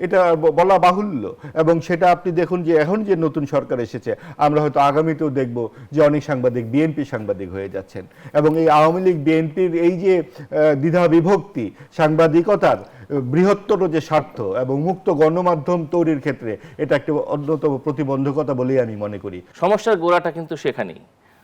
এটা বলা বাহুল্য। এবং সেটা আপনি দেখুন যে এখন যে নতুন সরকার এসেছে, আমরা হয়তো আগামীতেও দেখব যে অনেক সাংবাদিক বিএনপি সাংবাদিক হয়ে যাচ্ছেন। এবং এই আওয়ামী লীগ বিএনপির এই যে দ্বিধা বিভক্তি, সাংবাদিকতার বৃহত্তর যে স্বার্থ এবং মুক্ত গণমাধ্যম তৈরির ক্ষেত্রে এটা একটা অন্যতম প্রতিবন্ধকতা বলেই আমি মনে করি। সমস্যার গোড়াটা কিন্তু সেখানেই।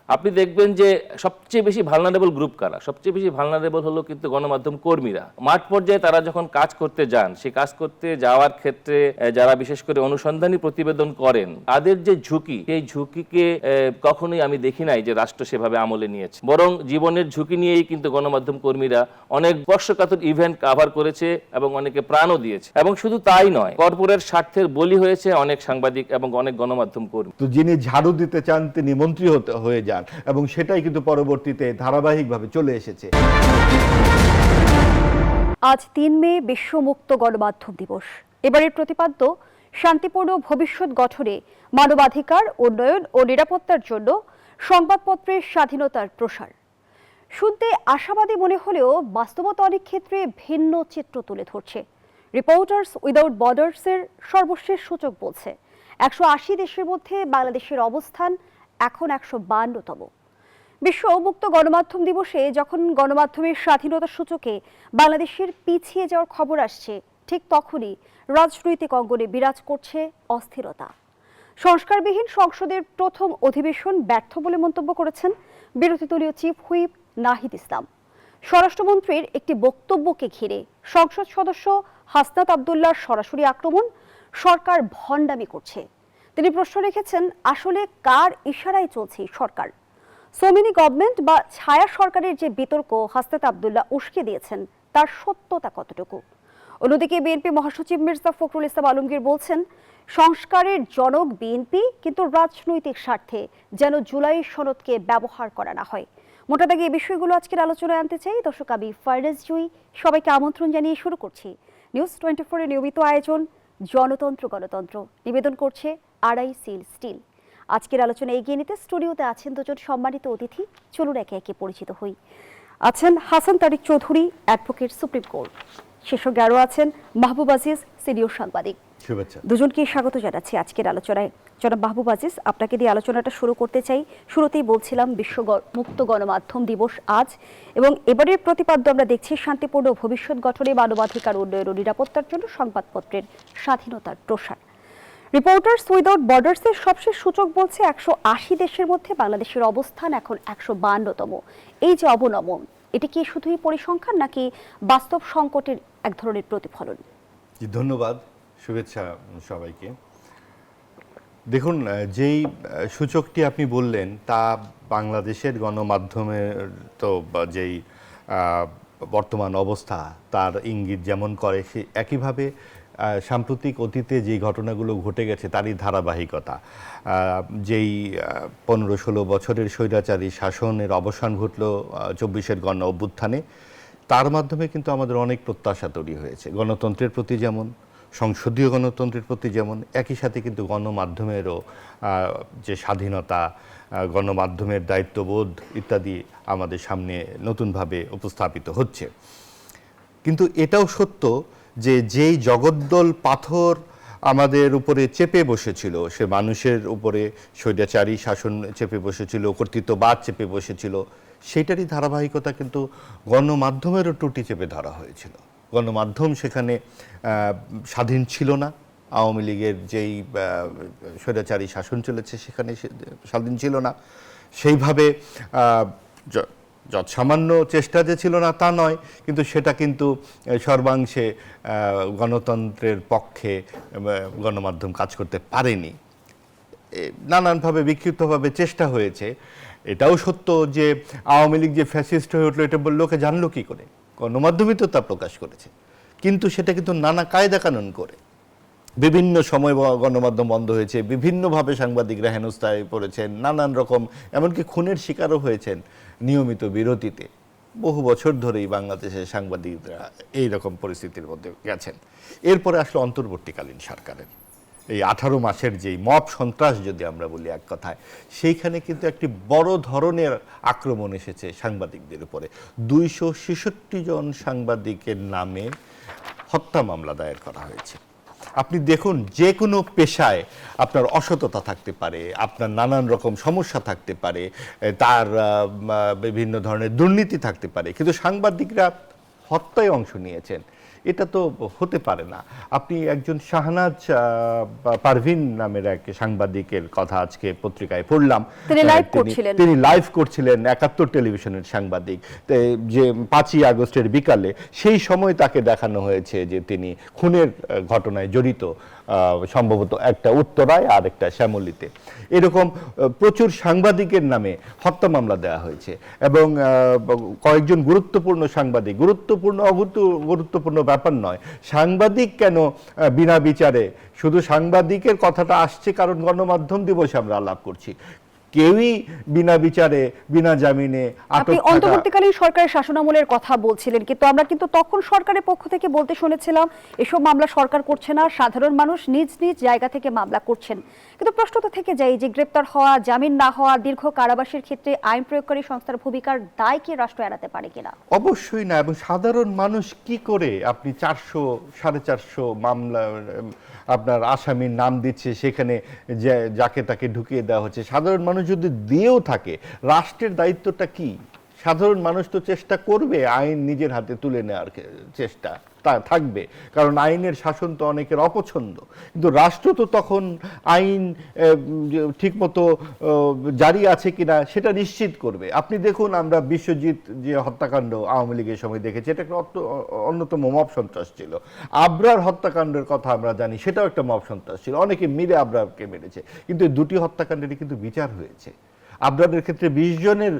আপনি দেখবেন যে সবচেয়ে বেশি ভালনারেবল গ্রুপ কারা, সবচেয়ে বেশি ভালনারেবল হলো কিন্তু গণমাধ্যম কর্মীরা। মাঠ পর্যায়ে তারা যখন কাজ করতে যান, সেই কাজ করতে যাওয়ার ক্ষেত্রে যারা বিশেষ করে অনুসন্ধানী প্রতিবেদন করেন, তাদের যে ঝুঁকি, সেই ঝুঁকিকে কখনোই আমি দেখি নাই যে রাষ্ট্র সেভাবে আমলে নিয়েছে। বরং জীবনের ঝুঁকি নিয়েই কিন্তু গণমাধ্যম কর্মীরা অনেক স্পর্শকাতর ইভেন্ট কাভার করেছে এবং অনেকে প্রাণও দিয়েছে। এবং শুধু তাই নয়, কর্পোরেট স্বার্থের বলি হয়েছে অনেক সাংবাদিক এবং অনেক গণমাধ্যম কর্মী। তো যিনি ঝাড়ু দিতে চান তিনি মন্ত্রী হয়ে যান, এবং সেটাই কিন্তু পরবর্তীতে ধারাবাহিকভাবে চলে এসেছে। আজ ৩ মে বিশ্ব মুক্ত গণমাধ্যম দিবস। এবারের প্রতিপাদ্য শান্তিপূর্ণ ভবিষ্যৎ গঠনে মানবাধিকার, উন্নয়ন ও নিরাপত্তার জন্য সংবাদপত্রের স্বাধীনতার প্রসার। শুনতে আশাবাদী মনে হলেও বাস্তবতা অনেক ক্ষেত্রে ভিন্ন চিত্র তুলে ধরছে। রিপোর্টার্স উইদাউট বর্ডার্সের সর্বশেষ সূচক বলছে ১৮০ দেশের মধ্যে বাংলাদেশের অবস্থান এখন ১৫২তম। বিশ্ব মুক্ত গণমাধ্যম দিবসে যখন গণমাধ্যমের স্বাধীনতা সূচকে বাংলাদেশের পিছিয়ে যাওয়ার খবর আসছে, ঠিক তখনই রাজনৈতিক অঙ্গনে বিরাজ করছে অস্থিরতা। সংস্কারবিহীন সংসদের প্রথম অধিবেশন ব্যর্থ বলে মন্তব্য করেছেন বিরোধী দলীয় চিফ হুইপ নাহিদ ইসলাম। স্বরাষ্ট্রমন্ত্রীর একটি বক্তব্যকে ঘিরে সংসদ সদস্য হাসনাত আবদুল্লাহর সরাসরি আক্রমণ, সরকার ভণ্ডামি করছে। তিনি প্রশ্ন রেখেছেন, আসলে কার ইশারায় চলছে সরকার? সোমিনি গভর্নমেন্ট বা ছায়া সরকারের যে বিতর্ক হাসনাত আবদুল্লাহ উস্কে দিয়েছেন, তার সত্যতা কতটুকু? অন্যদিকে বিএনপি মহাসচিব মির্জা ফখরুল ইসলাম আলমগীর বলছেন, সংস্কারের জনক বিএনপি, কিন্তু রাজনৈতিক স্বার্থে যেন জুলাই সনদকে ব্যবহার করা না হয়। মোটা দাগে এই বিষয়গুলো আজকের আলোচনায় আনতে চাই। দর্শক, আমি ফাইরাজ জুই সবাইকে আমন্ত্রণ জানিয়ে শুরু করছি নিউজ 24 এর নিয়মিত আয়োজন জনতন্ত্র গণতন্ত্র। নিবেদন করছে আড়াই সিল স্টিল। আজকের আলোচনা এগিয়ে নিতে স্টুডিওতে আছেন দুজন সম্মানিত অতিথি। চলুন একে একে পরিচিত হই। আছেন হাসান তারিক চৌধুরী, অ্যাডভোকেট, সুপ্রিম কোর্ট। শেষ সঙ্গে আরও আছেন মাহবুব আজিজ, সিনিয়র সাংবাদিক। শুভেচ্ছা। দুজনকে স্বাগত জানাচ্ছি আজকের আলোচনায়। জনাব মাহবুব আজিজ, আপনাকে দিয়ে আলোচনাটা শুরু করতে চাই। শুরুতেই বলছিলাম বিশ্ব মুক্ত গণমাধ্যম দিবস আজ, এবং এবারের প্রতিপাদ্য আমরা দেখছি শান্তিপূর্ণ ভবিষ্যৎ গঠনে মানবাধিকার, উন্নয়ন ও নিরাপত্তার জন্য সংবাদপত্রের স্বাধীনতার প্রসার। রিপোর্টার্স উইদাউট বর্ডার্সের সবশেষ সূচক বলছে ১৮০ দেশের মধ্যে বাংলাদেশের অবস্থান এখন ১৫২তম। এই যে অবনমন, এটি কি শুধুই পরিসংখ্যান নাকি বাস্তব সংকটের এক ধরনের প্রতিফলন? ধন্যবাদ, শুভেচ্ছা সবাইকে। দেখুন, যেই সূচকটি আপনি বললেন তা বাংলাদেশের গণমাধ্যমের তো যেই বর্তমান অবস্থা তার ইঙ্গিত যেমন করে, সে একইভাবে সাম্প্রতিক অতীতে যেই ঘটনাগুলো ঘটে গেছে তারই ধারাবাহিকতা। যেই ১৫-১৬ বছরের স্বৈরাচারী শাসনের অবসান ঘটল ২৪-এর গণ অভ্যুত্থানে, তার মাধ্যমে কিন্তু আমাদের অনেক প্রত্যাশা তৈরি হয়েছে গণতন্ত্রের প্রতি, যেমন সংসদীয় গণতন্ত্রের প্রতি, যেমন একই সাথে কিন্তু গণমাধ্যমেরও যে স্বাধীনতা, গণমাধ্যমের দায়িত্ববোধ ইত্যাদি আমাদের সামনে নতুনভাবে উপস্থাপিত হচ্ছে। কিন্তু এটাও সত্য যে যেই জগদ্দল পাথর আমাদের উপরে চেপে বসেছিল, সে মানুষের উপরে স্বৈরাচারী শাসন চেপে বসেছিল, কর্তৃত্ববাদ চেপে বসেছিল, সেইটারই ধারাবাহিকতা কিন্তু গণমাধ্যমেরও টুটি চেপে ধরা হয়েছিল। গণমাধ্যম সেখানে স্বাধীন ছিল না। আওয়ামী লীগের যেই স্বৈরাচারী শাসন চলেছে সেখানে স্বাধীন ছিল না। সেইভাবে যৎসামান্য চেষ্টা যে ছিল না তা নয়, কিন্তু সেটা কিন্তু সর্বাংশে গণতন্ত্রের পক্ষে গণমাধ্যম কাজ করতে পারেনি। নানানভাবে বিক্ষিপ্তভাবে চেষ্টা হয়েছে। এটাও সত্য যে আওয়ামী লীগ যে ফ্যাসিস্ট হয়ে উঠলো এটা লোকে জানলো কী করে? গণমাধ্যমই তো তা প্রকাশ করেছে। কিন্তু সেটা কিন্তু নানা কায়দা কানুন করে বিভিন্ন সময় গণমাধ্যম বন্ধ হয়েছে, বিভিন্নভাবে সাংবাদিকরা হেনস্থায় পড়েছেন, নানান রকম, এমনকি খুনের শিকারও হয়েছেন নিয়মিত বিরতিতে। বহু বছর ধরেই বাংলাদেশের সাংবাদিকরা এই রকম পরিস্থিতির মধ্যে গেছেন। এরপরে আসলে অন্তর্বর্তীকালীন সরকারের এই ১৮ মাসের যেই মব সন্ত্রাস যদি আমরা বলি এক কথায়, সেইখানে কিন্তু একটি বড় ধরনের আক্রমণ এসেছে সাংবাদিকদের উপরে। ২৬৬ জন সাংবাদিকের নামে হত্যা মামলা দায়ের করা হয়েছে। আপনি দেখুন যে কোনো পেশায় আপনার অসততা থাকতে পারে, আপনার নানান রকম সমস্যা থাকতে পারে, তার বিভিন্ন ধরনের দুর্নীতি থাকতে পারে, কিন্তু সাংবাদিকরা হত্যায় অংশ নিয়েছেন, এটা তো হতে পারে না। আপনি একজন শাহনাজ পারভিন নামের এক সাংবাদিকের কথা আজকে পত্রিকায় পড়লাম। তিনি লাইভ করছিলেন। তিনি লাইভ করছিলেন, ৭১ টেলিভিশনের সাংবাদিক, যে ৫ই আগস্টের বিকালে সেই সময় তাকে দেখানো হয়েছে যে তিনি খুনের ঘটনায় জড়িত, সম্ভবত একটা উত্তরায় আর একটা শ্যামলীতে। এরকম প্রচুর সাংবাদিকের নামে হত্যা মামলা দেওয়া হয়েছে এবং কয়েকজন গুরুত্বপূর্ণ সাংবাদিক, গুরুত্বপূর্ণ ব্যাপার নয়, সাংবাদিক কেন বিনা বিচারে, শুধু সাংবাদিকের কথাটা আসছে কারণ গণমাধ্যম দিবসে আমরা আলাপ করছি, কেউই বিনা বিচারে বিনা জামিনে আপনি অন্তর্বর্তীকালীন সরকারের শাসনামলের কথা বলছিলেন, কিন্তু আমরা কিন্তু তখন সরকারের পক্ষ থেকে বলতে শুনেছিলাম এসব মামলা সরকার করছে না, সাধারণ মানুষ নিজ নিজ জায়গা থেকে মামলা করছেন। কিন্তু প্রশ্ন তো থেকে যায় যে গ্রেপ্তার হওয়া, জামিন না হওয়া, দীর্ঘ কারাবাসের ক্ষেত্রে আইন প্রয়োগকারী সংস্থার ভূমিকার দায় কি রাষ্ট্র এড়াতে পারে কিনা? অবশ্যই না। এবং সাধারণ মানুষ কি করে আপনি 400 450 মামলা আপনার আসামির নাম দিচ্ছে, সেখানে যাকে তাকে ঢুকিয়ে দেওয়া হচ্ছে, সাধারণ মানুষ যদি দিয়েও থাকে, রাষ্ট্রের দায়িত্বটা কি? সাধারণ মানুষ তো চেষ্টা করবে আইন নিজের হাতে তুলে নেওয়ার চেষ্টা তা থাকবে, কারণ আইনের শাসন তো অনেকের অপছন্দ, কিন্তু রাষ্ট্র তো তখন আইন ঠিকমতো জারি আছে কিনা সেটা নিশ্চিত করবে। আপনি দেখুন, আমরা বিশ্বজিৎ যে হত্যাকাণ্ড আওয়ামী লীগের সময় দেখেছি, এটা একটা অন্যতম মব সন্ত্রাস ছিল। আবরার হত্যাকাণ্ডের কথা আমরা জানি, সেটাও একটা মব সন্ত্রাস ছিল, অনেকে মিলে আবরারকে মেরেছে, কিন্তু এই দুটি হত্যাকাণ্ডেরই কিন্তু বিচার হয়েছে। আবরারের ক্ষেত্রে 20 জনের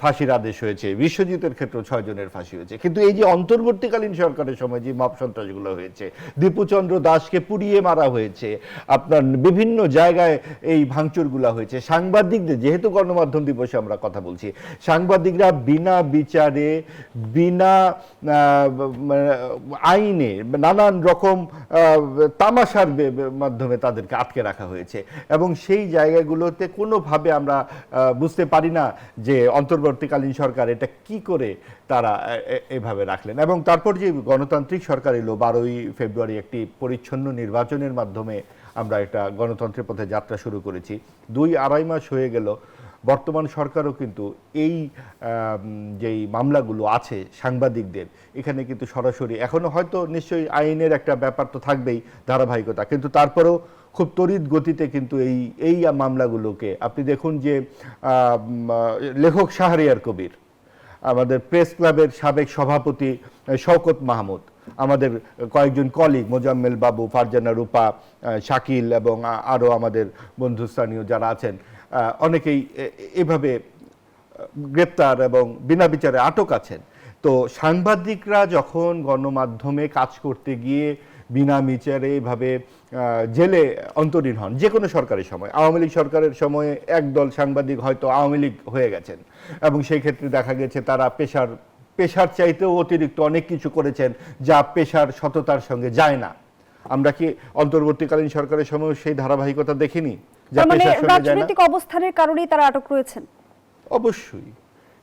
ফাঁসির আদেশ হয়েছে, বিশ্বজিতের ক্ষেত্রে 6 জনের ফাঁসি হয়েছে। কিন্তু এই যে অন্তর্বর্তীকালীন সরকারের সময় যে মব সন্ত্রাসগুলো হয়েছে, দীপুচন্দ্র দাসকে পুড়িয়ে মারা হয়েছে, আপনার বিভিন্ন জায়গায় এই ভাঙচুরগুলো হয়েছে, সাংবাদিকদের, যেহেতু গণমাধ্যম দিবসে আমরা কথা বলছি, সাংবাদিকরা বিনা বিচারে বিনা আইনে নানান রকম তামাশার মাধ্যমে তাদেরকে আটকে রাখা হয়েছে, এবং সেই জায়গাগুলোতে কোনোভাবে আমরা বুঝতে পারি না যে অন্তর্বর্তীকালীন সরকার এটা কি করে তারা এভাবে রাখলেন। এবং তারপর যে গণতান্ত্রিক সরকার এলো, 12ই ফেব্রুয়ারি একটি পরিচ্ছন্ন নির্বাচনের মাধ্যমে আমরা একটা গণতন্ত্রের পথে যাত্রা শুরু করেছি। 2-2.5 মাস হয়ে গেল, বর্তমান সরকারও কিন্তু এই যেই মামলাগুলো আছে সাংবাদিকদের, এখানে কিন্তু সরাসরি এখনো হয়তো নিশ্চয়ই আইনের একটা ব্যাপার তো থাকবেই, ধারাবাহিকতা, কিন্তু তারপরেও খুব তড়িৎ গতিতে কিন্তু এই মামলাগুলোকে আপনি দেখুন যে লেখক শাহরিয়ার কবির, আমাদের প্রেস ক্লাবের সাবেক সভাপতি শওকত মাহমুদ, আমাদের কয়েকজন কলিগ মোজাম্মেল বাবু, ফারজানা রূপা, শাকিল এবং আরও আমাদের বন্ধুস্থানীয় যারা আছেন, অনেকেই এভাবে গ্রেপ্তার এবং বিনা বিচারে আটক আছেন। তো সাংবাদিকরা যখন গণমাধ্যমে কাজ করতে গিয়ে বিনা বিচারে এভাবে জেলে অন্তরীণ হন, যে কোনো সরকারের সময়, আওয়ামী লীগ সরকারের সময়ে একদল সাংবাদিক হয়তো আওয়ামী লীগ হয়ে গেছেন, এবং সেই ক্ষেত্রে দেখা গেছে তারা পেশার চাইতেও অতিরিক্ত অনেক কিছু করেছেন যা পেশার সততার সঙ্গে যায় না। আমরা কি অন্তর্বর্তীকালীন সরকারের সময় সেই ধারাবাহিকতা দেখিনি? মানে রাজনৈতিক অবস্থানের কারণেই তারা আটক রয়েছেন? অবশ্যই,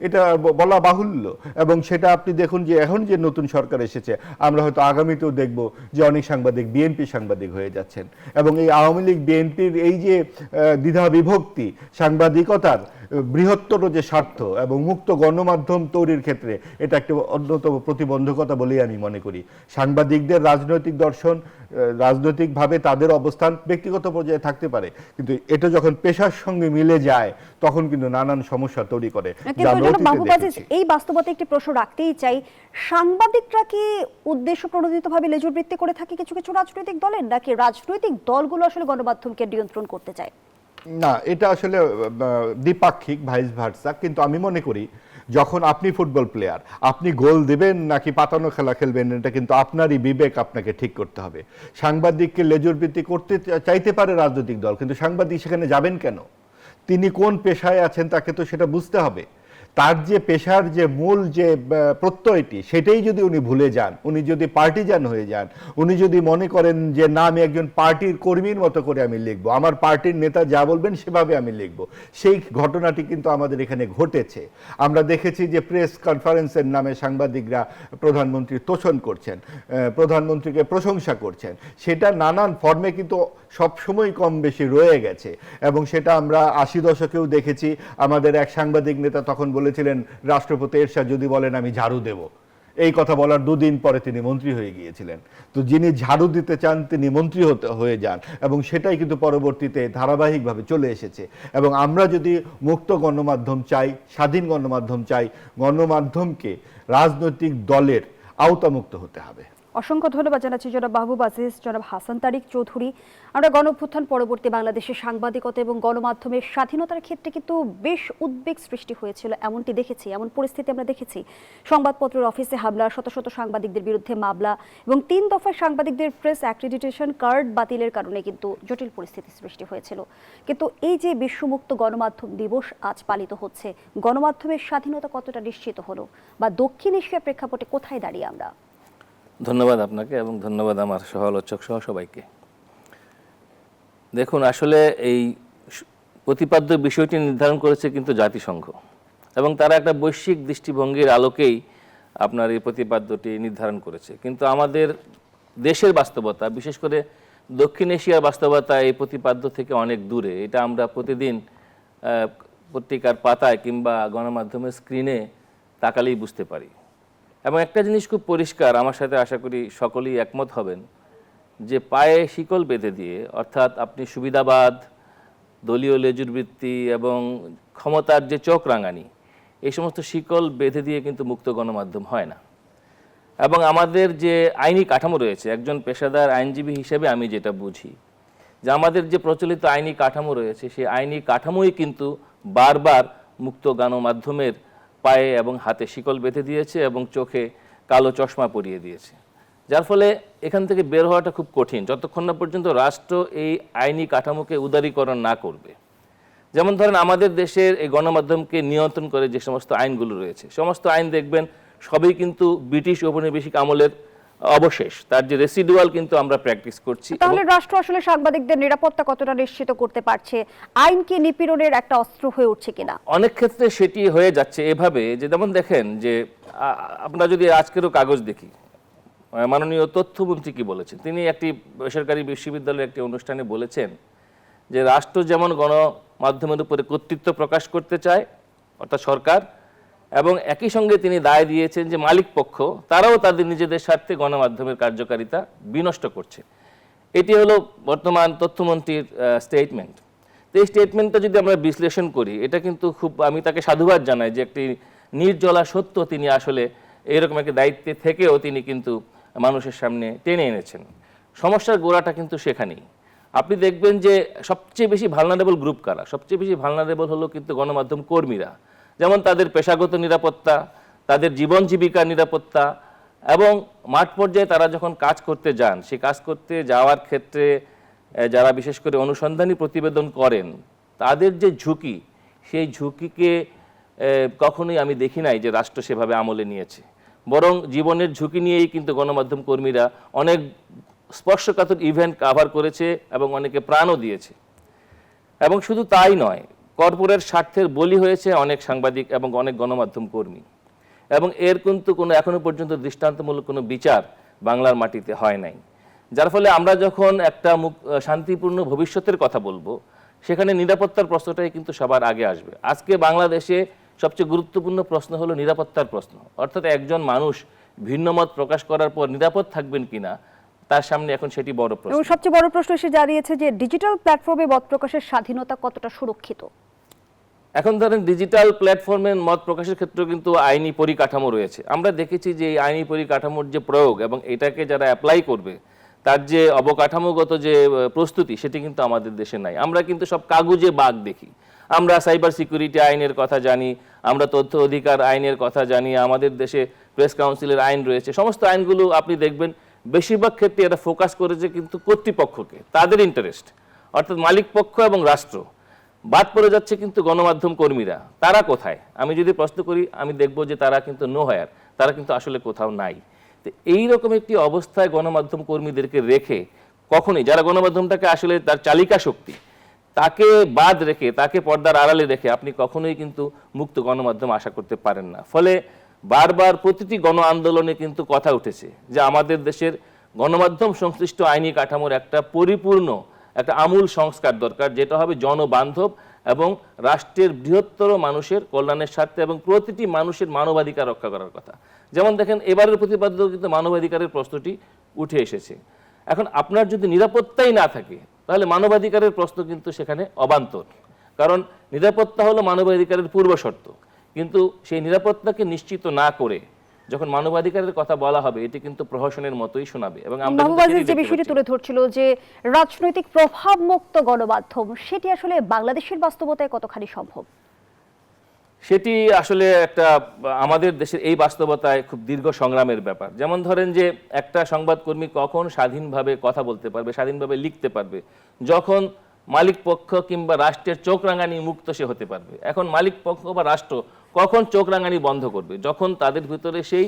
এটা বলা বাহুল্য। এবং সেটা আপনি দেখুন যে এখন যে নতুন সরকার এসেছে, আমরা হয়তো আগামীতেও দেখব যে অনেক সাংবাদিক বিএনপি সাংবাদিক হয়ে যাচ্ছেন, এবং এই আওয়ামী লীগ বিএনপির এই যে দ্বিধা বিভক্তি, সাংবাদিকতার বৃহত্তর যে স্বার্থ এবং মুক্ত গণমাধ্যম তৈরির ক্ষেত্রে এটা একটা অন্যতম প্রতিবন্ধকতা বলেই আমি মনে করি। সাংবাদিকদের রাজনৈতিক দর্শন, রাজনৈতিকভাবে তাদের অবস্থান ব্যক্তিগত পর্যায়ে থাকতে পারে, কিন্তু এটা যখন পেশার সঙ্গে মিলে যায় তখন কিন্তু নানান সমস্যা তৈরি করে। এই বাস্তবতা একটি প্রশ্ন রাখতেই চাই, সাংবাদিকরা কি উদ্দেশ্য প্রণোদিতভাবে লেজুর বৃত্তি করে থাকে কিছু কিছু রাজনৈতিক দলের, নাকি রাজনৈতিক দলগুলো আসলে গণমাধ্যমকে নিয়ন্ত্রণ করতে চায়? না, এটা আসলে দ্বিপাক্ষিক, ভাইস ভার্সা। কিন্তু আমি মনে করি যখন আপনি ফুটবল প্লেয়ার, আপনি গোল দেবেন নাকি পাতানো খেলা খেলবেন, এটা কিন্তু আপনারই বিবেক আপনাকে ঠিক করতে হবে। সাংবাদিককে লেজুর বৃত্তি করতে চাইতে পারে রাজনৈতিক দল, কিন্তু সাংবাদিক সেখানে যাবেন কেন? তিনি কোন পেশায় আছেন তাকে তো সেটা বুঝতে হবে। তার যে পেশার যে মূল যে প্রত্যয়টি সেটাই যদি উনি ভুলে যান, উনি যদি পার্টিজান হয়ে যান, উনি যদি মনে করেন যে না আমি একজন পার্টির কর্মীর মতো করে আমি লিখবো, আমার পার্টির নেতা যা বলবেন সেভাবে আমি লিখবো, সেই ঘটনাটি কিন্তু আমাদের এখানে ঘটেছে। আমরা দেখেছি যে প্রেস কনফারেন্সের নামে সাংবাদিকরা প্রধানমন্ত্রীর তোষণ করছেন, প্রধানমন্ত্রীকে প্রশংসা করছেন, সেটা নানান ফর্মে কিন্তু সবসময় কম বেশি রয়ে গেছে। এবং সেটা আমরা ৮০ দশকেও দেখেছি। আমাদের এক সাংবাদিক নেতা তখন বলেছিলেন রাষ্ট্রপতি এরশাদ যদি বলেন আমি ঝাড়ু দেব, এই কথা বলার দুদিন পরে তিনি মন্ত্রী হয়ে গিয়েছিলেন। তো যিনি ঝাড়ু দিতে চান তিনি মন্ত্রী হয়ে যান, এবং সেটাই কিন্তু পরবর্তীতে ধারাবাহিকভাবে চলে এসেছে। এবং আমরা যদি মুক্ত গণমাধ্যম চাই, স্বাধীন গণমাধ্যম চাই, গণমাধ্যমকে রাজনৈতিক দলের আওতামুক্ত হতে হবে। অসংখ্য ধন্যবাদ জানাচ্ছি জনাব মাহবুব আজিজ, জনাব হাসান তারিক চৌধুরী। আমরা গণঅভ্যুত্থান পরবর্তী বাংলাদেশের সাংবাদিকতা এবং গণমাধ্যমের স্বাধীনতার ক্ষেত্রে কিন্তু বেশ উদ্বেগ সৃষ্টি হয়েছিল, এমনটি দেখেছি, এমন পরিস্থিতি আমরা দেখেছি। সংবাদপত্রের অফিসে হামলা, শত শত সাংবাদিকদের বিরুদ্ধে মামলা এবং 3 দফায় সাংবাদিকদের প্রেস অ্যাক্রিডিটেশন কার্ড বাতিলের কারণে কিন্তু জটিল পরিস্থিতি সৃষ্টি হয়েছিল। কিন্তু এই যে বিশ্বমুক্ত গণমাধ্যম দিবস আজ পালিত হচ্ছে, গণমাধ্যমের স্বাধীনতা কতটা নিশ্চিত হলো, বা দক্ষিণ এশিয়ার প্রেক্ষাপটে কোথায় দাঁড়িয়ে আমরা? ধন্যবাদ আপনাকে এবং ধন্যবাদ আমার সহ-আলোচক সহ সবাইকে। দেখুন, আসলে এই প্রতিপাদ্য বিষয়টি নির্ধারণ করেছে কিন্তু জাতিসংঘ, এবং তারা একটা বৈশ্বিক দৃষ্টিভঙ্গির আলোকেই আপনার এই প্রতিপাদ্যটি নির্ধারণ করেছে। কিন্তু আমাদের দেশের বাস্তবতা, বিশেষ করে দক্ষিণ এশিয়ার বাস্তবতা এই প্রতিপাদ্য থেকে অনেক দূরে। এটা আমরা প্রতিদিন পত্রিকার পাতায় কিংবা গণমাধ্যমের স্ক্রিনে তাকালেই বুঝতে পারি। এবং একটা জিনিস খুব পরিষ্কার, আমার সাথে আশা করি সকলেই একমত হবেন, যে পায়ে শিকল বেঁধে দিয়ে, অর্থাৎ আপনি সুবিধাবাদ, দলীয় লেজুরবৃত্তি এবং ক্ষমতার যে চোখ রাঙানি, এই সমস্ত শিকল বেঁধে দিয়ে কিন্তু মুক্ত গণমাধ্যম হয় না। এবং আমাদের যে আইনি কাঠামো রয়েছে, একজন পেশাদার আইনজীবী হিসেবে আমি যেটা বুঝি, যে আমাদের যে প্রচলিত আইনি কাঠামো রয়েছে, সেই আইনি কাঠামোই কিন্তু বারবার মুক্ত গণমাধ্যমের পায়ে এবং হাতে শিকল বেঁধে দিয়েছে এবং চোখে কালো চশমা পরিয়ে দিয়েছে। যার ফলে এখান থেকে বের হওয়াটা খুব কঠিন, যতক্ষণ না পর্যন্ত রাষ্ট্র এই আইনি কাঠামোকে উদারীকরণ না করবে। যেমন ধরেন, আমাদের দেশের এই গণমাধ্যমকে নিয়ন্ত্রণ করে যে সমস্ত আইনগুলো রয়েছে, সমস্ত আইন দেখবেন সবই কিন্তু ব্রিটিশ ঔপনিবেশিক আমলের অবশেষ, তার যে রেসিডুয়াল কিন্তু আমরা প্র্যাকটিস করছি। তাহলে রাষ্ট্র আসলে সাংবাদিকদের নিরাপত্তা কতটা নিশ্চিত করতে পারছে? আইন কি নিপীড়নের একটা অস্ত্র হয়ে উঠছে কিনা? অনেক ক্ষেত্রে সেটি হয়ে যাচ্ছে এভাবে, যে যেমন দেখেন যে আমরা যদি আজকেরও কাগজ দেখি, মাননীয় তথ্যমন্ত্রী কি বলেছেন, তিনি একটি বেসরকারি বিশ্ববিদ্যালয়ের একটি অনুষ্ঠানে বলেছেন যে রাষ্ট্র যেমন গণমাধ্যমের উপরে কর্তৃত্ব প্রকাশ করতে চায়, অর্থাৎ সরকার, এবং একই সঙ্গে তিনি দায় দিয়েছেন যে মালিক পক্ষ তারাও তাদের নিজেদের স্বার্থে গণমাধ্যমের কার্যকারিতা বিনষ্ট করছে। এটি হলো বর্তমান তথ্যমন্ত্রীর স্টেটমেন্ট। তো এই স্টেটমেন্টটা যদি আমরা বিশ্লেষণ করি, এটা কিন্তু খুব, আমি তাকে সাধুবাদ জানাই যে একটি নির্জলা সত্য তিনি আসলে এরকম একটা দায়িত্বে থেকেও তিনি কিন্তু মানুষের সামনে টেনে এনেছেন। সমস্যার গোড়াটা কিন্তু সেখানেই। আপনি দেখবেন যে সবচেয়ে বেশি ভালনারেবল গ্রুপ কারা? সবচেয়ে বেশি ভালনারেবল হলো কিন্তু গণমাধ্যম কর্মীরা। যেমন তাদের পেশাগত নিরাপত্তা, তাদের জীবন জীবিকার নিরাপত্তা, এবং মাঠ পর্যায়ে তারা যখন কাজ করতে যান, সেই কাজ করতে যাওয়ার ক্ষেত্রে যারা বিশেষ করে অনুসন্ধানী প্রতিবেদন করেন, তাদের যে ঝুঁকি, সেই ঝুঁকিকে কখনোই আমি দেখি নাই যে রাষ্ট্র সেভাবে আমলে নিয়েছে। বরং জীবনের ঝুঁকি নিয়েই কিন্তু গণমাধ্যম কর্মীরা অনেক স্পর্শকাতর ইভেন্ট কাভার করেছে এবং অনেকে প্রাণও দিয়েছে। এবং শুধু তাই নয়, কর্পোরেট স্বার্থের বলি হয়েছে অনেক সাংবাদিক এবং অনেক গণমাধ্যম কর্মী, এবং এর কিন্তু কোনো এখনো পর্যন্ত দৃষ্টান্তমূলক কোনো বিচার বাংলার মাটিতে হয় নাই। যার ফলে আমরা যখন একটা শান্তিপূর্ণ ভবিষ্যতের কথা বলবো, সেখানে নিরাপত্তার প্রশ্নটাই কিন্তু সবার আগে আসবে। আজকে বাংলাদেশে সবচেয়ে গুরুত্বপূর্ণ প্রশ্ন হলো নিরাপত্তার প্রশ্ন, অর্থাৎ একজন মানুষ ভিন্ন মত প্রকাশ করার পর নিরাপদ থাকবেন কিনা, তার সামনে এখন সেটি বড় প্রশ্ন। এবং সবচেয়ে বড় প্রশ্ন এসে দাঁড়িয়েছে যে ডিজিটাল প্ল্যাটফর্মে মত প্রকাশের স্বাধীনতা কতটা সুরক্ষিত? এখন ধরেন ডিজিটাল প্ল্যাটফর্মের মত প্রকাশের ক্ষেত্রেও কিন্তু আইনি পরিকাঠামো রয়েছে। আমরা দেখেছি যে এই আইনি পরিকাঠামোর যে প্রয়োগ এবং এটাকে যারা অ্যাপ্লাই করবে, তার যে অবকাঠামোগত যে প্রস্তুতি, সেটি কিন্তু আমাদের দেশে নাই। আমরা কিন্তু সব কাগজে বাগ দেখি। আমরা সাইবার সিকিউরিটি আইনের কথা জানি, আমরা তথ্য অধিকার আইনের কথা জানি, আমাদের দেশে প্রেস কাউন্সিলের আইন রয়েছে। সমস্ত আইনগুলো আপনি দেখবেন বেশিরভাগ ক্ষেত্রে এরা ফোকাস করেছে কিন্তু কর্তৃপক্ষকে, তাদের ইন্টারেস্ট, অর্থাৎ মালিক পক্ষ এবং রাষ্ট্র। বাদ পড়ে যাচ্ছে কিন্তু গণমাধ্যম কর্মীরা। তারা কোথায়? আমি যদি প্রশ্ন করি, আমি দেখব যে তারা কিন্তু নো হায়ার, তারা কিন্তু আসলে কোথাও নাই। তো এইরকম একটি অবস্থায় গণমাধ্যম কর্মীদেরকে রেখে কখনোই, যারা গণমাধ্যমটাকে আসলে তার চালিকা শক্তি, তাকে বাদ রেখে, তাকে পর্দার আড়ালে রেখে আপনি কখনোই কিন্তু মুক্ত গণমাধ্যম আশা করতে পারেন না। ফলে বারবার প্রতিটি গণ আন্দোলনে কিন্তু কথা উঠেছে যে আমাদের দেশের গণমাধ্যম সংশ্লিষ্ট আইনি কাঠামোর একটা পরিপূর্ণ, একটা আমূল সংস্কার দরকার, যেটা হবে জনবান্ধব এবং রাষ্ট্রের বৃহত্তর মানুষের কল্যাণের স্বার্থে এবং প্রতিটি মানুষের মানবাধিকার রক্ষা করার কথা। যেমন দেখেন, এবারের প্রতিপাদ্য কিন্তু মানবাধিকারের প্রশ্নটি উঠে এসেছে। এখন আপনার যদি নিরাপত্তাই না থাকে, তাহলে মানবাধিকারের প্রশ্ন কিন্তু সেখানে অবান্তর। কারণ নিরাপত্তা হলো মানবাধিকারের পূর্বশর্ত, কিন্তু সেই নিরাপত্তাকে নিশ্চিত না করে যখন মানবাধিকারের কথা বলা হবে, এটি কিন্তু প্রহসনের মতোই শোনাবে। এবং আমরা কিন্তু মাহবুব আজিজ সেটাই যে দেখতে বিষয়টি পাচ্ছি। তুলে ধরছিল যে রাজনৈতিক প্রভাব মুক্ত গণমাধ্যম, সেটি আসলে বাংলাদেশের বাস্তবতায় কতখানি সম্ভব? সেটি আসলে একটা আমাদের দেশের এই বাস্তবতায় খুব দীর্ঘ সংগ্রামের ব্যাপার। যেমন ধরেন যে একটা সংবাদকর্মী কখন স্বাধীনভাবে কথা বলতে পারবে, স্বাধীনভাবে লিখতে পারবে, যখন মালিক পক্ষ কিংবা রাষ্ট্রের চোখ রাঙানি মুক্ত সে হতে পারবে। এখন মালিক পক্ষ বা রাষ্ট্র কখন চোখ রাঙানি বন্ধ করবে? যখন তাদের ভিতরে সেই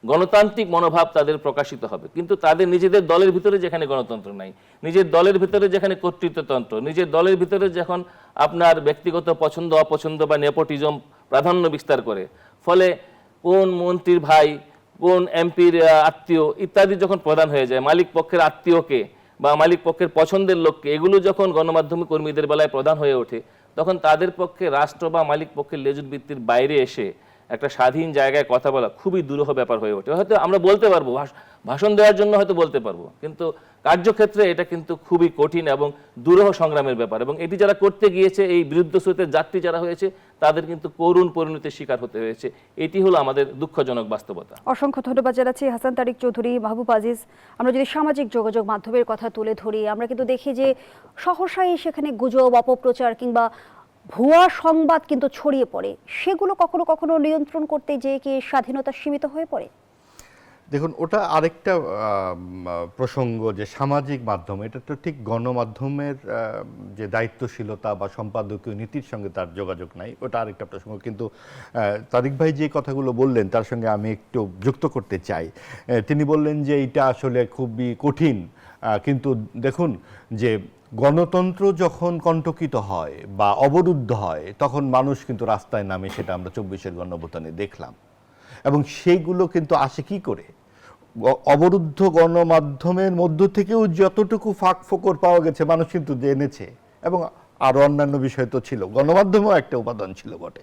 গণতান্ত্রিক মনোভাব তাদের প্রকাশিত হবে। কিন্তু তাদের নিজেদের দলের ভিতরে যেখানে গণতন্ত্র নাই, নিজের দলের ভিতরে যেখানে কর্তৃত্বতন্ত্র, নিজের দলের ভিতরে যখন আপনার ব্যক্তিগত পছন্দ অপছন্দ বা নেপোটিজম প্রাধান্য বিস্তার করে, ফলে কোন মন্ত্রীর ভাই, কোন এমপির আত্মীয় ইত্যাদি যখন প্রধান হয়ে যায়, মালিক পক্ষের আত্মীয়কে বা মালিক পক্ষের পছন্দের লোককে, এগুলো যখন গণমাধ্যম কর্মীদের বেলায় প্রধান হয়ে ওঠে, তখন তাদের পক্ষে রাষ্ট্র বা মালিক পক্ষের লেজুর ভিত্তির বাইরে এসে একটা স্বাধীন জায়গায় কথা বলা খুবই দুরূহ ব্যাপার হয়ে ওঠে। হয়তো আমরা বলতে পারবো, ভাষণ দেওয়ার জন্য হয়তো বলতে পারবো, কিন্তু কার্যক্ষেত্রে এটা কিন্তু খুবই কঠিন এবং দুরূহ সংগ্রামের ব্যাপার। এবং এটি যারা করতে গিয়েছে, এই বিরুদ্ধ স্রোতের যাত্রী যারা হয়েছে, তাদের কিন্তু করুণ পরিণতির শিকার হতে হয়েছে। এটি হলো আমাদের দুঃখজনক বাস্তবতা। অসংখ্য ধন্যবাদ জানাচ্ছি হাসান তারিক চৌধুরী, মাহবুব আজিজ। আমরা যদি সামাজিক যোগাযোগ মাধ্যমের কথা তুলে ধরি, আমরা কিন্তু দেখি যে সহসাই সেখানে গুজব, অপপ্রচার কিংবা ভুয়া সংবাদ কিন্তু ছড়িয়ে পড়ে। সেগুলো কখনো কখনো নিয়ন্ত্রণ করতে যেয়ে কি স্বাধীনতা সীমিত হয়ে পড়ে? দেখুন, ওটা আরেকটা প্রসঙ্গ যে সামাজিক মাধ্যম, এটা তো ঠিক গণমাধ্যমের যে দায়িত্বশীলতা বা সম্পাদকীয় নীতির সঙ্গে তার যোগাযোগ নাই, ওটা আরেকটা প্রসঙ্গ। কিন্তু তারিক ভাই যে কথাগুলো বললেন তার সঙ্গে আমি একটু যুক্ত করতে চাই। তিনি বললেন যে এটা আসলে খুবই কঠিন, কিন্তু দেখুন যে গণতন্ত্র যখন কণ্টকিত হয় বা অবরুদ্ধ হয়, তখন মানুষ কিন্তু রাস্তায় নামে, সেটা আমরা 24-এর গণঅভ্যুত্থানে দেখলাম। এবং সেইগুলো কিন্তু আসে কি করে? অবরুদ্ধ গণমাধ্যমের মধ্য থেকেও যতটুকু ফাঁক ফোকর পাওয়া গেছে, মানুষ কিন্তু জেনেছে। এবং আরও অন্যান্য বিষয় তো ছিল, গণমাধ্যমেও একটা উপাদান ছিল বটে।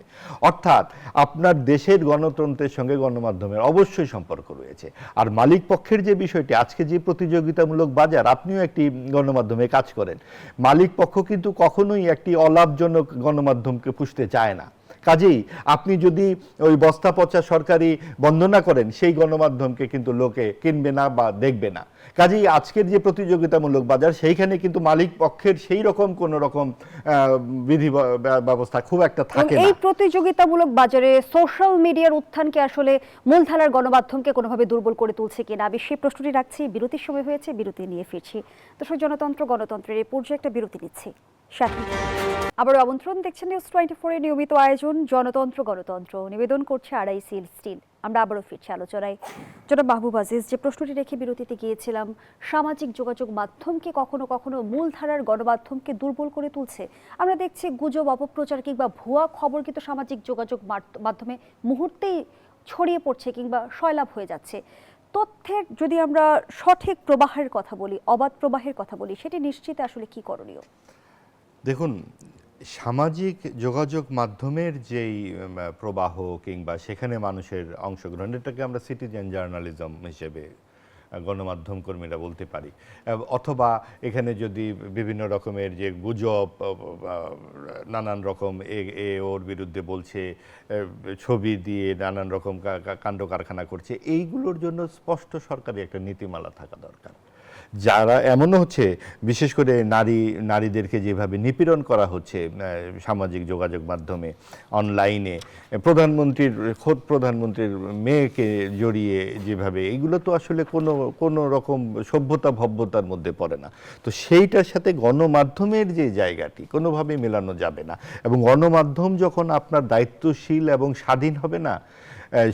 অর্থাৎ আপনার দেশের গণতন্ত্রের সঙ্গে গণমাধ্যমের অবশ্যই সম্পর্ক রয়েছে। আর মালিক পক্ষের যে বিষয়টি, আজকে যে প্রতিযোগিতামূলক বাজার, আপনিও একটি গণমাধ্যমে কাজ করেন, মালিক পক্ষ কিন্তু কখনোই একটি অলাভজনক গণমাধ্যমকে পুষতে চায় না। কাজেই আপনি যদি ওই বস্তা পচা সরকারি বন্দনা করেন, সেই গণমাধ্যমকে কিন্তু লোকে কিনবে না বা দেখবে না। কাজেই আজকের যে প্রতিযোগিতামূলক বাজার, সেইখানে কিন্তু মালিক পক্ষের সেই রকম কোন রকম বিধি ব্যবস্থা খুব একটা থাকে না। এই প্রতিযোগিতামূলক বাজারে সোশ্যাল মিডিয়ার উত্থানকে আসলে মূলধারার গণমাধ্যমকে কোনোভাবে দুর্বল করে তুলছে কিনা, আমি সেই প্রশ্নটি রাখছি। বিরতির সময় হয়েছে, বিরতি নিয়ে ফিরছি। দর্শক, জনতন্ত্র গণতন্ত্রের এই পর্যায়ে একটা বিরতি নিচ্ছি। সাথে আবারও আমন্ত্রণ, দেখছেন নিউজ 24 এর নিয়মিত আয়োজন জনতন্ত্র গণতন্ত্র। নিবেদন করছে আড়াই স্টিল। আমরা আবারও ফিরছি আলোচনায়। জনাব মাহবুব আজিজ, যে প্রশ্নটি রেখে বিরতিতে গিয়েছিলাম, সামাজিক যোগাযোগ মাধ্যমকে কখনো কখনো মূলধারার গণমাধ্যমকে দুর্বল করে তুলছে। আমরা দেখছি গুজব, অপপ্রচার কিংবা ভুয়া খবর কিন্তু সামাজিক যোগাযোগ মাধ্যমে মুহূর্তেই ছড়িয়ে পড়ছে কিংবা সয়লাভ হয়ে যাচ্ছে। তথ্যের যদি আমরা সঠিক প্রবাহের কথা বলি, অবাধ প্রবাহের কথা বলি, সেটি নিশ্চিত আসলে কি করণীয়? দেখুন, সামাজিক যোগাযোগ মাধ্যমের যেই প্রবাহ কিংবা সেখানে মানুষের অংশগ্রহণ, এটাকে আমরা সিটিজেন জার্নালিজম হিসেবে গণমাধ্যম কর্মীরা বলতে পারি। অথবা এখানে যদি বিভিন্ন রকমের যে গুজব, নানান রকম ওর বিরুদ্ধে বলছে, ছবি দিয়ে নানান রকম কাণ্ড কারখানা করছে, এইগুলোর জন্য স্পষ্ট সরকারি একটা নীতিমালা থাকা দরকার। যারা এমনও হচ্ছে বিশেষ করে নারীদেরকে যেভাবে নিপীড়ন করা হচ্ছে সামাজিক যোগাযোগ মাধ্যমে, অনলাইনে, খোদ প্রধানমন্ত্রীর মেয়েকে জড়িয়ে যেভাবে, এগুলো তো আসলে কোনো রকম সভ্যতা ভব্যতার মধ্যে পড়ে না। তো সেইটার সাথে গণমাধ্যমের যে জায়গাটি কোনোভাবেই মেলানো যাবে না। এবং গণমাধ্যম যখন আপনার দায়িত্বশীল এবং স্বাধীন হবে না,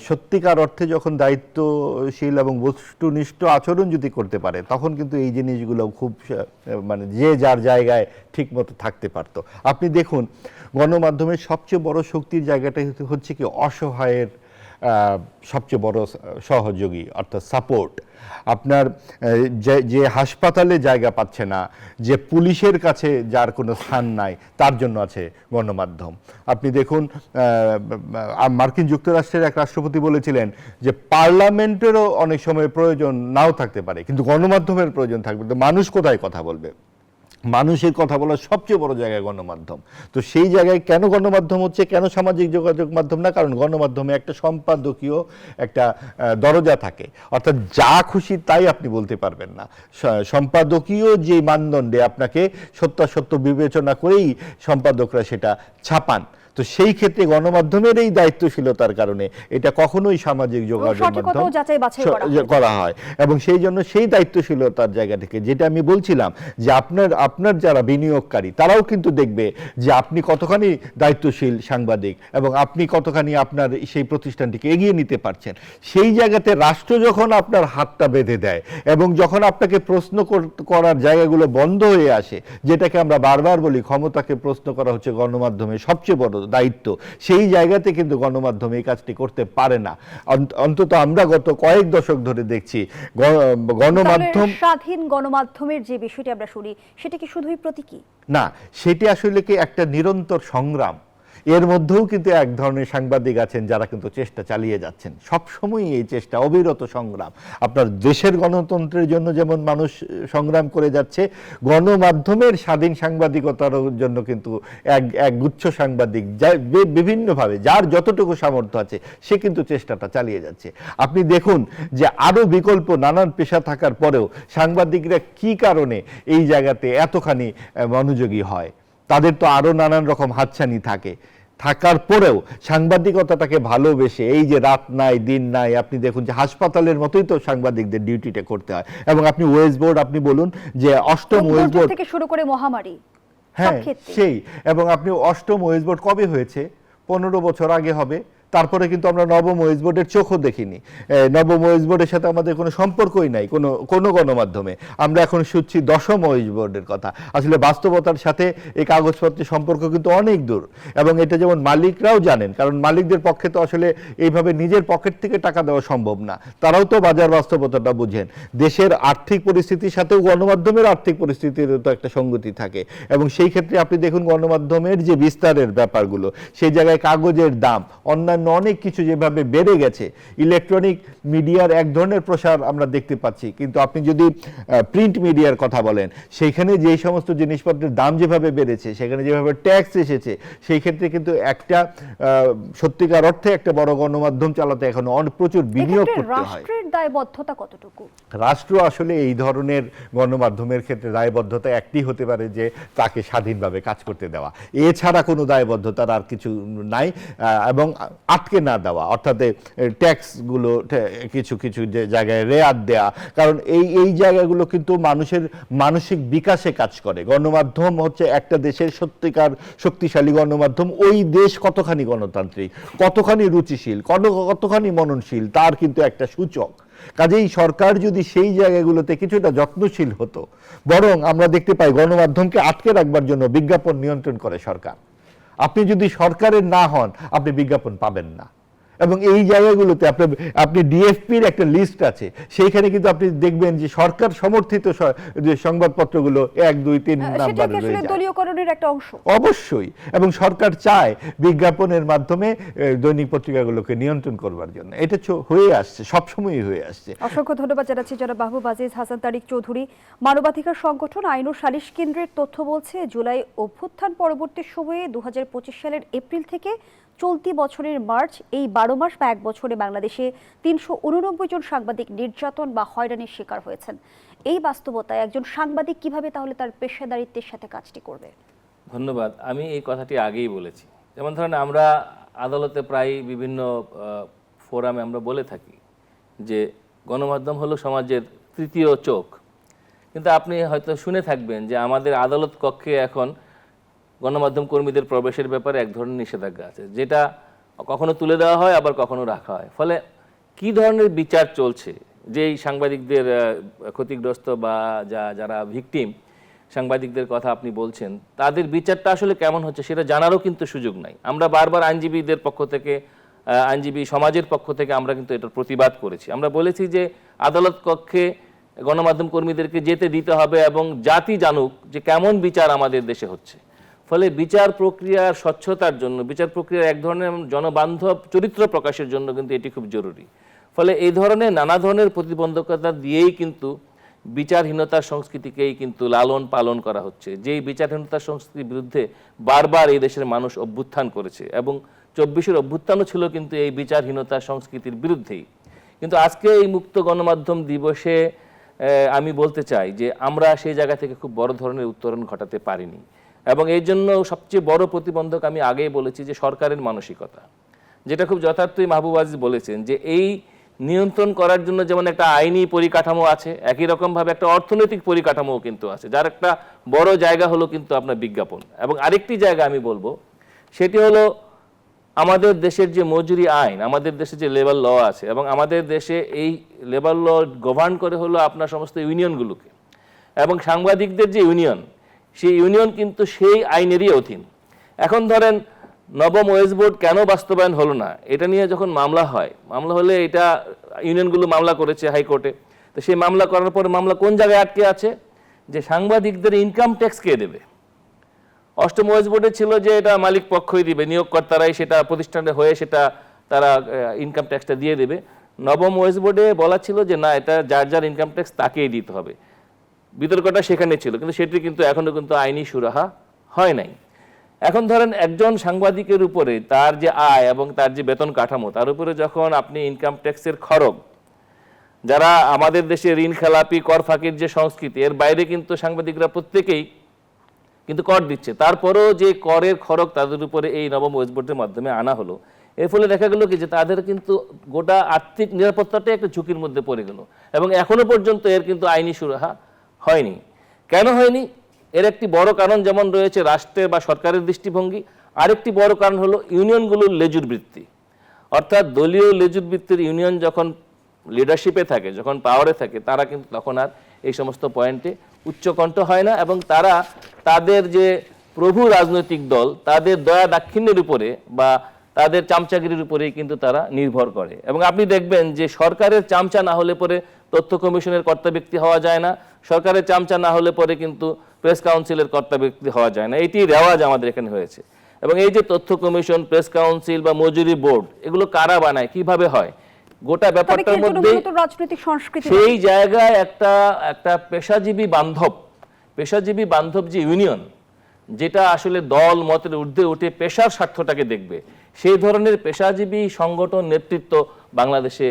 সত্যিকার অর্থে যখন দায়িত্বশীল এবং বস্তুনিষ্ঠ আচরণ যদি করতে পারে, তখন কিন্তু এই জিনিসগুলো খুব মানে যে যার জায়গায় ঠিক মতো থাকতে পারতো। আপনি দেখুন গণমাধ্যমের সবচেয়ে বড় শক্তির জায়গাটা হচ্ছে কি অসহায়ের সবচেয়ে বড় সহযোগী, অর্থাৎ সাপোর্ট। আপনার যে হাসপাতালে জায়গা পাচ্ছে না, যে পুলিশের কাছে যার কোনো স্থান নাই, তার জন্য আছে গণমাধ্যম। আপনি দেখুন মার্কিন যুক্তরাষ্ট্রের এক রাষ্ট্রপতি বলেছিলেন যে পার্লামেন্টেরও অনেক সময় প্রয়োজন নাও থাকতে পারে, কিন্তু গণমাধ্যমের প্রয়োজন থাকবে। তো মানুষ কোথায় কথা বলবে? মানুষের কথা বলার সবচেয়ে বড় জায়গায় গণমাধ্যম। তো সেই জায়গায় কেন গণমাধ্যম হচ্ছে, কেন সামাজিক যোগাযোগ মাধ্যম না? কারণ গণমাধ্যমে একটা সম্পাদকীয় একটা দরজা থাকে, অর্থাৎ যা খুশি তাই আপনি বলতে পারবেন না। সম্পাদকীয় যে মানদণ্ডে আপনাকে সত্যাসত্য বিবেচনা করেই সম্পাদকরা সেটা ছাপান। তো সেই ক্ষেত্রে গণমাধ্যমের এই দায়িত্বশীলতার কারণে এটা কখনোই সামাজিক যোগাযোগ মাধ্যম করা হয়। এবং সেই জন্য সেই দায়িত্বশীলতার জায়গা থেকে যেটা আমি বলছিলাম যে আপনার যারা বিনিয়োগকারী তারাও কিন্তু দেখবে যে আপনি কতখানি দায়িত্বশীল সাংবাদিক এবং আপনি কতখানি আপনার সেই প্রতিষ্ঠানটিকে এগিয়ে নিতে পারছেন। সেই জায়গাতে রাষ্ট্র যখন আপনার হাতটা বেঁধে দেয় এবং যখন আপনাকে প্রশ্ন করার জায়গাগুলো বন্ধ হয়ে আসে, যেটাকে আমরা বারবার বলি ক্ষমতাকে প্রশ্ন করা হচ্ছে গণমাধ্যমের সবচেয়ে বড় দায়িত্ব, সেই জায়গাতে কিন্তু গণমাধ্যম এই কাজটি করতে পারে না। অন্তত আমরা গত কয়েক দশক ধরে দেখছি গণমাধ্যম, স্বাধীন গণমাধ্যমের যে বিষয়টি আমরা শুনি সেটা কি শুধুই প্রতীকী না, সেটি আসলে কি একটা নিরন্তর সংগ্রাম। এর মধ্যেও কিন্তু এক ধরনের সাংবাদিক আছেন যারা কিন্তু চেষ্টা চালিয়ে যাচ্ছেন, সবসময় এই চেষ্টা, অবিরত সংগ্রাম। আপনার দেশের গণতন্ত্রের জন্য যেমন মানুষ সংগ্রাম করে যাচ্ছে, গণমাধ্যমের স্বাধীন সাংবাদিকতার জন্য কিন্তু এক গুচ্ছ সাংবাদিক বিভিন্নভাবে যার যতটুকু সামর্থ্য আছে সে কিন্তু চেষ্টাটা চালিয়ে যাচ্ছে। আপনি দেখুন যে আরও বিকল্প নানান পেশা থাকার পরেও সাংবাদিকরা কি কারণে এই জায়গাতে এতখানি মনোযোগী হয়? তাদের তো আরও নানান রকম হাতছানি থাকার পরেও সাংবাদিকতাটাকে ভালোবেসে, এই যে রাত নাই দিন নাই, আপনি দেখুন যে হাসপাতালের মতোই তো সাংবাদিকদের ডিউটিটা করতে হয়। এবং আপনি ওয়েজ বোর্ড আপনি বলুন যে অষ্টম ওয়েজ বোর্ড থেকে শুরু করে মহামারী, হ্যাঁ সেই, এবং আপনি অষ্টম ওয়েজ বোর্ড কবে হয়েছে? 15 বছর আগে হবে। তারপরে কিন্তু আমরা নবম ওয়েজ বোর্ডের চোখও দেখিনি। নবম ওয়েজ বোর্ডের সাথে আমাদের কোনো সম্পর্কই নাই কোনো গণমাধ্যমে। আমরা এখন শুনছি দশম ওয়েজ বোর্ডের কথা। আসলে বাস্তবতার সাথে এই কাগজপত্রের সম্পর্ক কিন্তু অনেক দূর, এবং এটা যেমন মালিকরাও জানেন, কারণ মালিকদের পক্ষে তো আসলে এইভাবে নিজের পকেট থেকে টাকা দেওয়া সম্ভব না। তারাও তো বাজার বাস্তবতাটা বুঝেন। দেশের আর্থিক পরিস্থিতির সাথেও গণমাধ্যমের আর্থিক পরিস্থিতির তো একটা সঙ্গতি থাকে, এবং সেই ক্ষেত্রে আপনি দেখুন গণমাধ্যমের যে বিস্তারের ব্যাপারগুলো, সেই জায়গায় কাগজের দাম, অন্যান্য অনেক কিছু যেভাবে বেড়ে গেছে, ইলেকট্রনিক মিডিয়ার এক ধরনের প্রসার আমরা দেখতে পাচ্ছি। কিন্তু আপনি যদি প্রিন্ট মিডিয়ার কথা বলেন, সেইখানে যেই সমস্ত জিনিসপত্রের দাম যেভাবে বেড়েছে, সেখানে যেভাবে ট্যাক্স এসেছে, সেই ক্ষেত্রে কিন্তু একটা সত্যিকার অর্থে একটা বড় গণমাধ্যম চালাতে এখন প্রচুর বিনিয়োগ করতে হয়। রাষ্ট্রের দায়বদ্ধতা কতটুকু? রাষ্ট্র আসলে এই ধরনের গণমাধ্যমের ক্ষেত্রে দায়বদ্ধতা একটি হতে পারে যে তাকে স্বাধীনভাবে কাজ করতে দেওয়া, এছাড়া কোনো দায়বদ্ধতার আর কিছু নাই। এবং আটকে না দেওয়া, অর্থাৎ ট্যাক্সগুলো কিছু কিছু জায়গায় রেয়াত দেয়া, কারণ এই জায়গাগুলো কিন্তু মানুষের মানসিক বিকাশে কাজ করে। গণমাধ্যম হচ্ছে একটা দেশের সত্যিকার শক্তিশালী গণমাধ্যম ওই দেশ কতখানি গণতান্ত্রিক, কতখানি রুচিশীল, কতখানি মননশীল, তার কিন্তু একটা সূচক। কাজেই সরকার যদি সেই জায়গাগুলোতে কিছুটা যত্নশীল হতো, বরং আমরা দেখতে পাই গণমাধ্যমকে আটকে রাখবার জন্য বিজ্ঞাপন নিয়ন্ত্রণ করে সরকার। আপনি যদি সরকারের না হন, আপনি বিজ্ঞাপন পাবেন না। এবং এই জায়গাগুলোতে আপনি ডিএফপির একটা লিস্ট আছে, সেইখানে কিন্তু আপনি দেখবেন যে সরকার সমর্থিত যে সংবাদপত্রগুলো 1, 2, 3 নাম্বারে রয়ে যায়। দলীয়করণের একটা অংশ অবশ্যই, এবং সরকার চায় বিজ্ঞাপনের মাধ্যমে দৈনিক পত্রিকাগুলোকে নিয়ন্ত্রণ করবার জন্য। এটা হয়ে আসছে, সবসময়ই হয়ে আসছে। অসংখ্য ধন্যবাদ জানাচ্ছি জনাব মাহবুব আজিজ হাসান তারিক চৌধুরী। মানবাধিকার সংগঠন আইন ও সালিশ কেন্দ্রের তথ্য বলছে, জুলাই অভ্যুত্থান পরবর্তী সময়ে 2025 সালের এপ্রিল থেকে চলতি বছরের মার্চ এই 12 মাস বা 1 বছরে বাংলাদেশে 389 জন সাংবাদিক নির্যাতন বা হয়রানির শিকার হয়েছেন। এই বাস্তবতায় একজন সাংবাদিক কিভাবে তাহলে তার পেশাদারিত্বের সাথে কাজটি করবে? ধন্যবাদ। আমি এই কথাটি আগেই বলেছি। যেমন ধরেন আমরা আদালতে প্রায় বিভিন্ন ফোরামে আমরা বলে থাকি যে গণমাধ্যম হলো সমাজের তৃতীয় চোখ। কিন্তু আপনি হয়তো শুনে থাকবেন যে আমাদের আদালত কক্ষে এখন গণমাধ্যম কর্মীদের প্রবেশের ব্যাপারে এক ধরনের নিষেধাজ্ঞা আছে, যেটা কখনো তুলে দেওয়া হয় আবার কখনো রাখা হয়। ফলে কি ধরনের বিচার চলছে, যেই সাংবাদিকদের ক্ষতিগ্রস্ত বা যারা ভিকটিম সাংবাদিকদের কথা আপনি বলছেন, তাদের বিচারটা আসলে কেমন হচ্ছে সেটা জানারও কিন্তু সুযোগ নাই। আমরা বারবার আইনজীবীদের পক্ষ থেকে, আইনজীবী সমাজের পক্ষ থেকে আমরা কিন্তু এটার প্রতিবাদ করেছি। আমরা বলেছি যে আদালত কক্ষে গণমাধ্যম কর্মীদেরকে যেতে দিতে হবে এবং জাতি জানুক যে কেমন বিচার আমাদের দেশে হচ্ছে। ফলে বিচার প্রক্রিয়ার স্বচ্ছতার জন্য, বিচার প্রক্রিয়ার এক ধরনের জনবান্ধব চরিত্র প্রকাশের জন্য কিন্তু এটি খুব জরুরি। ফলে এই ধরনের নানা ধরনের প্রতিবন্ধকতা দিয়েই কিন্তু বিচারহীনতার সংস্কৃতিকেই কিন্তু লালন পালন করা হচ্ছে। যেই বিচারহীনতার সংস্কৃতির বিরুদ্ধে বারবার এই দেশের মানুষ অভ্যুত্থান করেছে এবং 24-এর অভ্যুত্থানও ছিল কিন্তু এই বিচারহীনতার সংস্কৃতির বিরুদ্ধেই। কিন্তু আজকে এই মুক্ত গণমাধ্যম দিবসে আমি বলতে চাই যে আমরা সেই জায়গা থেকে খুব বড় ধরনের উত্তরণ ঘটাতে পারিনি, এবং এই জন্য সবচেয়ে বড় প্রতিবন্ধক আমি আগেই বলেছি যে সরকারের মানসিকতা, যেটা খুব যথার্থই মাহবুব আজিজ বলেছেন যে এই নিয়ন্ত্রণ করার জন্য যেমন একটা আইনি পরিকাঠামো আছে, একই রকমভাবে একটা অর্থনৈতিক পরিকাঠামোও কিন্তু আছে, যার একটা বড় জায়গা হলো কিন্তু আপনার বিজ্ঞাপন। এবং আরেকটি জায়গা আমি বলবো সেটি হলো আমাদের দেশের যে মজুরি আইন, আমাদের দেশে যে লেবার ল আছে, এবং আমাদের দেশে এই লেবার ল গভর্ন করে হলো আপনার সমস্ত ইউনিয়নগুলোকে, এবং সাংবাদিকদের যে ইউনিয়ন, সেই ইউনিয়ন কিন্তু সেই আইনেরই অধীন। এখন ধরেন নবম ওয়েজ বোর্ড কেন বাস্তবায়ন হলো না, এটা নিয়ে যখন মামলা হয়, মামলা হলে এটা ইউনিয়নগুলো মামলা করেছে হাইকোর্টে, তো সেই মামলা করার পরে মামলা কোন জায়গায় আটকে আছে, যে সাংবাদিকদের ইনকাম ট্যাক্স কে দেবে। অষ্টম ওয়েজ বোর্ডে ছিল যে এটা মালিক পক্ষই দিবে, নিয়োগকর্তারাই সেটা প্রতিষ্ঠানে হয়ে সেটা তারা ইনকাম ট্যাক্সটা দিয়ে দেবে। নবম ওয়েজ বোর্ডে বলা ছিল যে না, এটা যার যার ইনকাম ট্যাক্স তাকেই দিতে হবে। বিতর্কটা সেখানে ছিল, কিন্তু সেটি কিন্তু এখনো কিন্তু আইনি সুরাহা হয় নাই। এখন ধরেন একজন সাংবাদিকের উপরে তার যে আয় এবং তার যে বেতন কাঠামো, তার উপরে যখন আপনি ইনকাম ট্যাক্সের খরচ, যারা আমাদের দেশে ঋণ খেলাপি কর ফাঁকির যে সংস্কৃতি, এর বাইরে কিন্তু সাংবাদিকরা প্রত্যেকেই কিন্তু কর দিচ্ছে, তারপরেও যে করের খরচ তাদের উপরে এই নবম ওয়েজ বোর্ডের মাধ্যমে আনা হলো, এর ফলে দেখা গেল কি যে তাদের কিন্তু গোটা আর্থিক নিরাপত্তাটাই একটা ঝুঁকির মধ্যে পড়ে গেল, এবং এখনো পর্যন্ত এর কিন্তু আইনি সুরাহা হয়নি। কেন হয়নি? এর একটি বড় কারণ যেমন রয়েছে রাষ্ট্রের বা সরকারের দৃষ্টিভঙ্গি, আরেকটি বড় কারণ হলো ইউনিয়নগুলোর লেজুর বৃত্তি। অর্থাৎ দলীয় লেজুর বৃত্তির ইউনিয়ন যখন লিডারশিপে থাকে, যখন পাওয়ারে থাকে, তারা কিন্তু তখন আর এই সমস্ত পয়েন্টে উচ্চকণ্ঠ হয় না, এবং তারা তাদের যে প্রভু রাজনৈতিক দল তাদের দয়া দাক্ষিণ্যের উপরে বা তাদের চামচাগিরির উপরেই কিন্তু তারা নির্ভর করে। এবং আপনি দেখবেন যে সরকারের চামচা না হলে পরে তথ্য কমিশনের কর্তা ব্যক্তি হওয়া যায় না, সরকারের চামচা না হলে পরে কিন্তু প্রেস কাউন্সিলের কর্তা ব্যক্তি হওয়া যায় না। এটি রেওয়াজ আমাদের এখানে হয়েছে। এবং এই যে তথ্য কমিশন, প্রেস কাউন্সিল বা মজুরি বোর্ড, এগুলো কারা বানায়, কিভাবে হয়, গোটা ব্যাপারটার মধ্যে রাজনৈতিক সংস্কৃতি, সেই জায়গায় একটা পেশাজীবী বান্ধব যে ইউনিয়ন, যেটা আসলে দল মতের ঊর্ধ্বে উঠে পেশার স্বার্থটাকে দেখবে, সেই ধরনের পেশাজীবী সংগঠন নেতৃত্ব বাংলাদেশে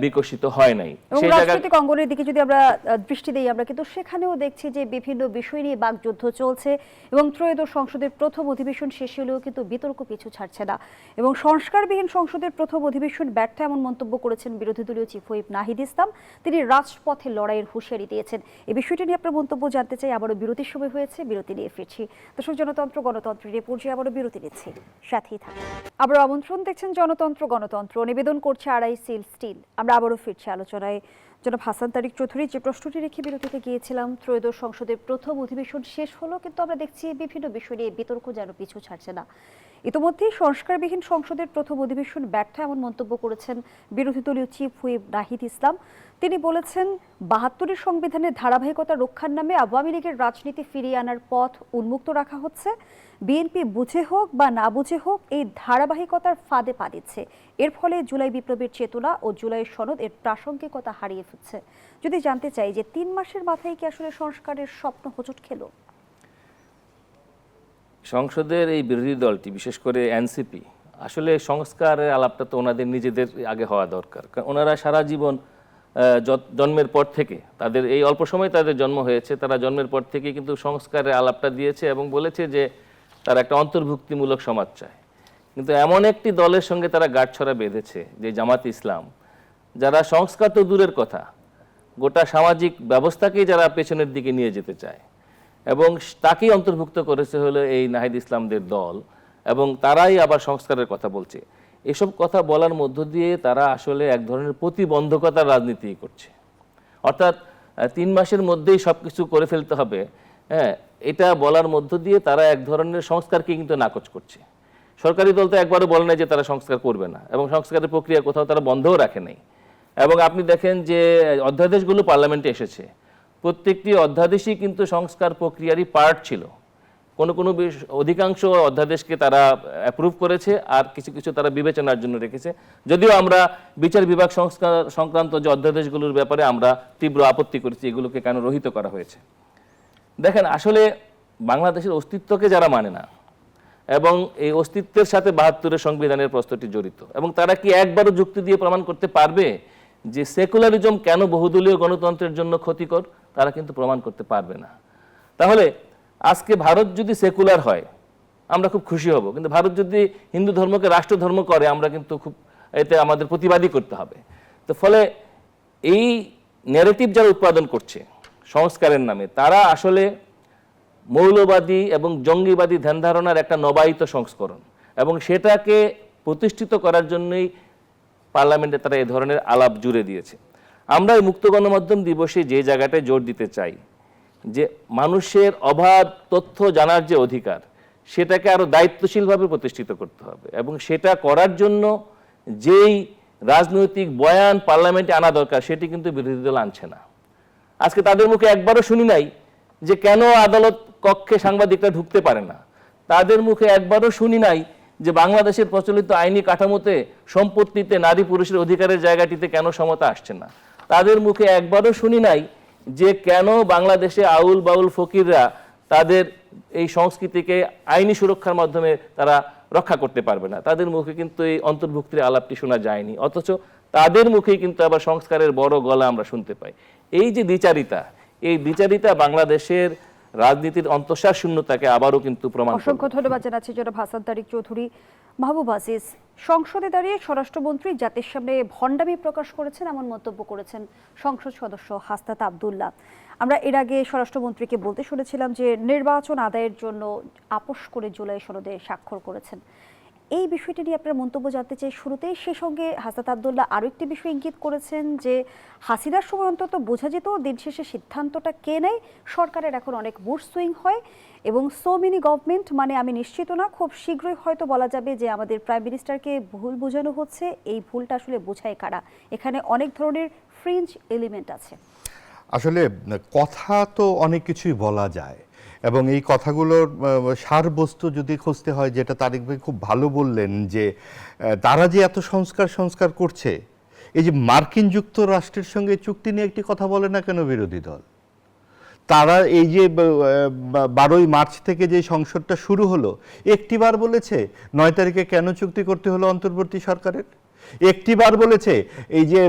বিকশিত হয় নাই। সেই রাজনৈতিক অঙ্গনের দিকে যদি আমরা দৃষ্টি দেই, আমরা কিন্তু সেখানেও দেখছি যে বিভিন্ন বিষয় নিয়ে বাকযুদ্ধ চলছে, এবং ত্রয়োদশ সংসদের প্রথম অধিবেশন শেষ হলেও কিন্তু বিতর্ক পিছু ছাড়ছে না। এবং সংস্কারবিহীন সংসদের প্রথম অধিবেশন ব্যর্থ এমন মন্তব্য করেছেন বিরোধী দলীয় চিফ হুইপ নাহিদ ইসলাম। তিনি রাজপথে লড়াইয়ের হুঁশিয়ারি দিয়েছেন। এই বিষয়টি নিয়ে আপনার মন্তব্য জানতে চাই। আবারও বিরতির সময় হয়েছে, বিরতি নিয়ে ফিরছি। দর্শক, জনতন্ত্র গণতন্ত্রের এই পর্যায়ে আবারও বিরতি নিচ্ছি, সাথেই থাকুন। আবারও আমন্ত্রণ, দেখছেন জনতন্ত্র গণতন্ত্র, নিবেদন করছে আড়াই সিল স্টিল। আমরা আবারও ফিরছি আলোচনায়। জনাব হাসান তারিক চৌধুরী, যে প্রশ্নটি রেখে বিরতিতে গিয়েছিলাম, ত্রয়োদশ সংসদের প্রথম অধিবেশন শেষ হলো, কিন্তু আমরা দেখছি বিভিন্ন বিষয় নিয়ে বিতর্ক যেন পিছু ছাড়ছে না। ইতিমধ্যেই সংস্কারবিহীন সংসদের প্রথম অধিবেশন ব্যর্থ এমন মন্তব্য করেছেন বিরোধী দলীয় চিফ হুইপ নাহিদ ইসলাম। তিনি বলেছেন ৭২-এর সংবিধানের ধারাবাহিকতা রক্ষার নামে আওয়ামী লীগের রাজনীতি ফিরিয়ে আনার পথ উন্মুক্ত রাখা হচ্ছে। বিএনপি বুঝে হোক বা না বুঝে হোক এই ধারাবাহিকতার ফাঁদে পা দিচ্ছে। এর ফলে জুলাই বিপ্লবের চেতনা ও জুলাই সনদ এর প্রাসঙ্গিকতা হারিয়ে ফেলছে। যদি জানতে চাই যে ৩ মাসের মাথায় কি আসলে সংস্কারের স্বপ্ন হোঁচট খেলো? সংসদের এই বিরোধী দলটি, বিশেষ করে এনসিপি, আসলে সংস্কারের আলাপটা তো ওনাদের নিজেদের আগে হওয়া দরকার, কারণ ওনারা সারা জীবন জন্মের পর থেকে, তাদের এই অল্প সময় তাদের জন্ম হয়েছে, তারা জন্মের পর থেকে কিন্তু সংস্কারের আলাপটা দিয়েছে এবং বলেছে যে তারা একটা অন্তর্ভুক্তিমূলক সমাজ চায়। কিন্তু এমন একটি দলের সঙ্গে তারা গাঁটছড়া বেঁধেছে, যে জামাত ইসলাম, যারা সংস্কার তো দূরের কথা, গোটা সামাজিক ব্যবস্থাকেই যারা পেছনের দিকে নিয়ে যেতে চায়, এবং তাকেই অন্তর্ভুক্ত করেছে হলো এই নাহিদ ইসলামদের দল, এবং তারাই আবার সংস্কারের কথা বলছে। এসব কথা বলার মধ্য দিয়ে তারা আসলে এক ধরনের প্রতিবন্ধকতার রাজনীতি করছে, অর্থাৎ 3 মাসের মধ্যেই সব কিছু করে ফেলতে হবে, হ্যাঁ, এটা বলার মধ্য দিয়ে তারা এক ধরনের সংস্কারকে কিন্তু নাকচ করছে। সরকারি দল তো একবারও বলে না যে তারা সংস্কার করবে না, এবং সংস্কারের প্রক্রিয়া কোথাও তারা বন্ধও রাখে নাই। এবং আপনি দেখেন যে অধ্যাদেশগুলো পার্লামেন্টে এসেছে, প্রত্যেকটি অধ্যাদেশই কিন্তু সংস্কার প্রক্রিয়ারই পার্ট ছিল। কোনো কোনো অধিকাংশ অধ্যাদেশকে তারা অ্যাপ্রুভ করেছে, আর কিছু কিছু তারা বিবেচনার জন্য রেখেছে। যদিও আমরা বিচার বিভাগ সংস্কার সংক্রান্ত যে অধ্যাদেশগুলোর ব্যাপারে আমরা তীব্র আপত্তি করেছি, এগুলোকে কেন রহিত করা হয়েছে। দেখেন, আসলে বাংলাদেশের অস্তিত্বকে যারা মানে না, এবং এই অস্তিত্বের সাথে 72-এর সংবিধানের প্রশ্নটি জড়িত, এবং তারা কি একবারও যুক্তি দিয়ে প্রমাণ করতে পারবে যে সেকুলারিজম কেন বহুদলীয় গণতন্ত্রের জন্য ক্ষতিকর? তারা কিন্তু প্রমাণ করতে পারবে না। তাহলে আজকে ভারত যদি সেকুলার হয় আমরা খুব খুশি হব, কিন্তু ভারত যদি হিন্দু ধর্মকে রাষ্ট্রধর্ম করে আমরা কিন্তু খুব এতে আমাদের প্রতিবাদী করতে হবে। তো ফলে এই ন্যারেটিভ যারা উৎপাদন করছে সংস্কারের নামে, তারা আসলে মৌলবাদী এবং জঙ্গিবাদী ধ্যান ধারণার একটা নবায়িত সংস্করণ, এবং সেটাকে প্রতিষ্ঠিত করার জন্যই পার্লামেন্টে তারা এ ধরনের আলাপ জুড়ে দিয়েছে। আমরা এই মুক্ত গণমাধ্যম দিবসে যে জায়গাটায় জোর দিতে চাই, যে মানুষের অবাধ তথ্য জানার যে অধিকার, সেটাকে আরো দায়িত্বশীলভাবে প্রতিষ্ঠিত করতে হবে, এবং সেটা করার জন্য যেই রাজনৈতিক বয়ান পার্লামেন্টে আনা দরকার সেটি কিন্তু বিরোধী দল আনছে না। আজকে তাদের মুখে একবারও শুনি নাই যে কেন আদালত কক্ষে সাংবাদিকরা ঢুকতে পারে না। তাদের মুখে একবারও শুনি নাই যে বাংলাদেশের প্রচলিত আইনি কাঠামোতে সম্পত্তিতে নারী পুরুষের অধিকারের জায়গাটিতে কেন সমতা আসছে না। তাদের মুখে একবারও শুনি নাই যে কেন বাংলাদেশে আউল বাউল ফকিররা তাদের এই সংস্কৃতিকে আইনি সুরক্ষার মাধ্যমে তারা রক্ষা করতে পারবে না। তাদের মুখে কিন্তু এই অন্তর্ভুক্তির আলাপটি শোনা যায়নি, অথচ তাদের মুখেই কিন্তু আবার সংস্কারের বড় গলা আমরা শুনতে পাই। এই যে দ্বিচারিতা, এই দ্বিচারিতা বাংলাদেশের রাজনীতির অন্তঃসার শূন্যতাকে আবারও কিন্তু প্রমাণ করে। অসংখ্য ধন্যবাদ জানাচ্ছি জনাব হাসান তারিক চৌধুরী। মাহবুব আজিজ, সংসদে দাঁড়িয়ে স্বরাষ্ট্রমন্ত্রী জাতির সামনে ভণ্ডামি প্রকাশ করেছেন এমন মন্তব্য করেছেন সংসদ সদস্য হাসনাত আব্দুল্লাহ। আমরা এর আগে স্বরাষ্ট্রমন্ত্রীকে বলতে শুনেছিলাম যে নির্বাচন আদায়ের জন্য আপোষ করে জুলাই সনদে স্বাক্ষর করেছেন। এই বিষয়টি নিয়ে আপনার মন্তব্য জানতে চাই শুরুতেই। সেই সঙ্গে হাসনাত আব্দুল্লাহ আরও একটি বিষয় ইঙ্গিত করেছেন যে হাসিনার সময় অন্তত বোঝা যেত দিন শেষে সিদ্ধান্তটা কে নেয়, সরকারের এখন অনেক মুড সুইং হয়, এবং সো মেনি গভর্নমেন্ট মানে আমি নিশ্চিত না, খুব শীঘ্রই হয়তো বলা যাবে যে আমাদের প্রাইম মিনিস্টারকে ভুল বোঝানো হচ্ছে। এই ভুলটা আসলে বোঝায় কারা? এখানে অনেক ধরনের ফ্রিঞ্জ এলিমেন্ট আছে। আসলে কথা তো অনেক কিছুই বলা যায়, এবং এই কথাগুলোর সারবস্তু যদি খুঁজতে হয়, যেটা তারিক ভাই খুব ভালো বললেন, যে তারা যে এত সংস্কার করছে, এই যে মার্কিন যুক্তরাষ্ট্রের সঙ্গে চুক্তি নিয়ে একটি কথা বলে না কেন বিরোধী দল? তারা এই যে 12ই মার্চ থেকে যে সংসদটা শুরু হলো, একটিবার বলেছে 9 তারিখে কেন চুক্তি করতে হলো অন্তর্বর্তী সরকারের? একটিবার বলেছে এই যে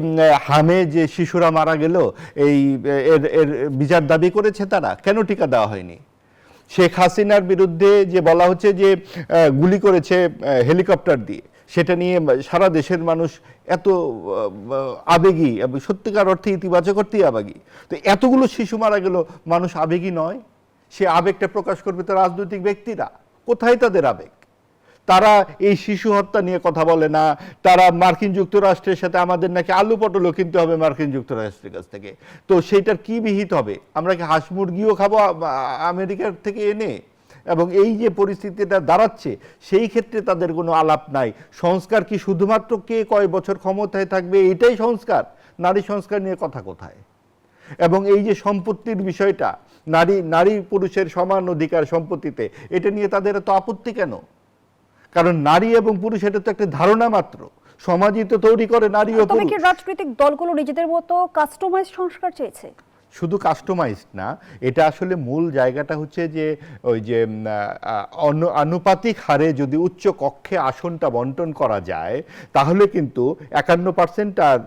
হামে যে শিশুরা মারা গেল, এই এর বিচার দাবি করেছে তারা, কেন টিকা দেওয়া হয়নি? শেখ হাসিনার বিরুদ্ধে যে বলা হচ্ছে যে গুলি করেছে হেলিকপ্টার দিয়ে, সেটা নিয়ে সারা দেশের মানুষ এত আবেগী, সত্যিকার অর্থে ইতিবাচক অর্থেই আবেগী। তো এতগুলো শিশু মারা গেল, মানুষ আবেগী নয়? সে আবেগটা প্রকাশ করবে তো রাজনৈতিক ব্যক্তিরা। কোথায় তাদের আবেগ? তারা এই শিশু হত্যা নিয়ে কথা বলে না। তারা মার্কিন যুক্তরাষ্ট্রের সাথে আমাদের নাকি আলু পটলও কিনতে হবে মার্কিন যুক্তরাষ্ট্রের কাছ থেকে, তো সেইটার কি বিহিত হবে? আমরা কি হাঁস মুরগিও খাবো আমেরিকার থেকে এনে? এবং এই যে পরিস্থিতিটা দাঁড়াচ্ছে, সেই ক্ষেত্রে তাদের কোনো আলাপ নাই। সংস্কার কি শুধুমাত্র কে কয় বছর ক্ষমতায় থাকবে এটাই সংস্কার? নারী সংস্কার নিয়ে কথা কোথায়? এবং এই যে সম্পত্তির বিষয়টা, নারী পুরুষের সমান অধিকার সম্পত্তিতে, এটা নিয়ে তাদের এত আপত্তি কেন? কারণ নারী এবং পুরুষ এটা তো একটা ধারণা মাত্র, সমাজই তো তৈরি করে নারী ও পুরুষ। তবে কি রাজনৈতিক দলগুলো নিজেদের মতো কাস্টমাইজ সংস্কার চেয়েছে? শুধু কাস্টমাইজড না, এটা আসলে মূল জায়গাটা হচ্ছে যে ওই যে আনুপাতিক হারে যদি উচ্চ কক্ষে আসনটা বন্টন করা যায় তাহলে কিন্তু 51% আর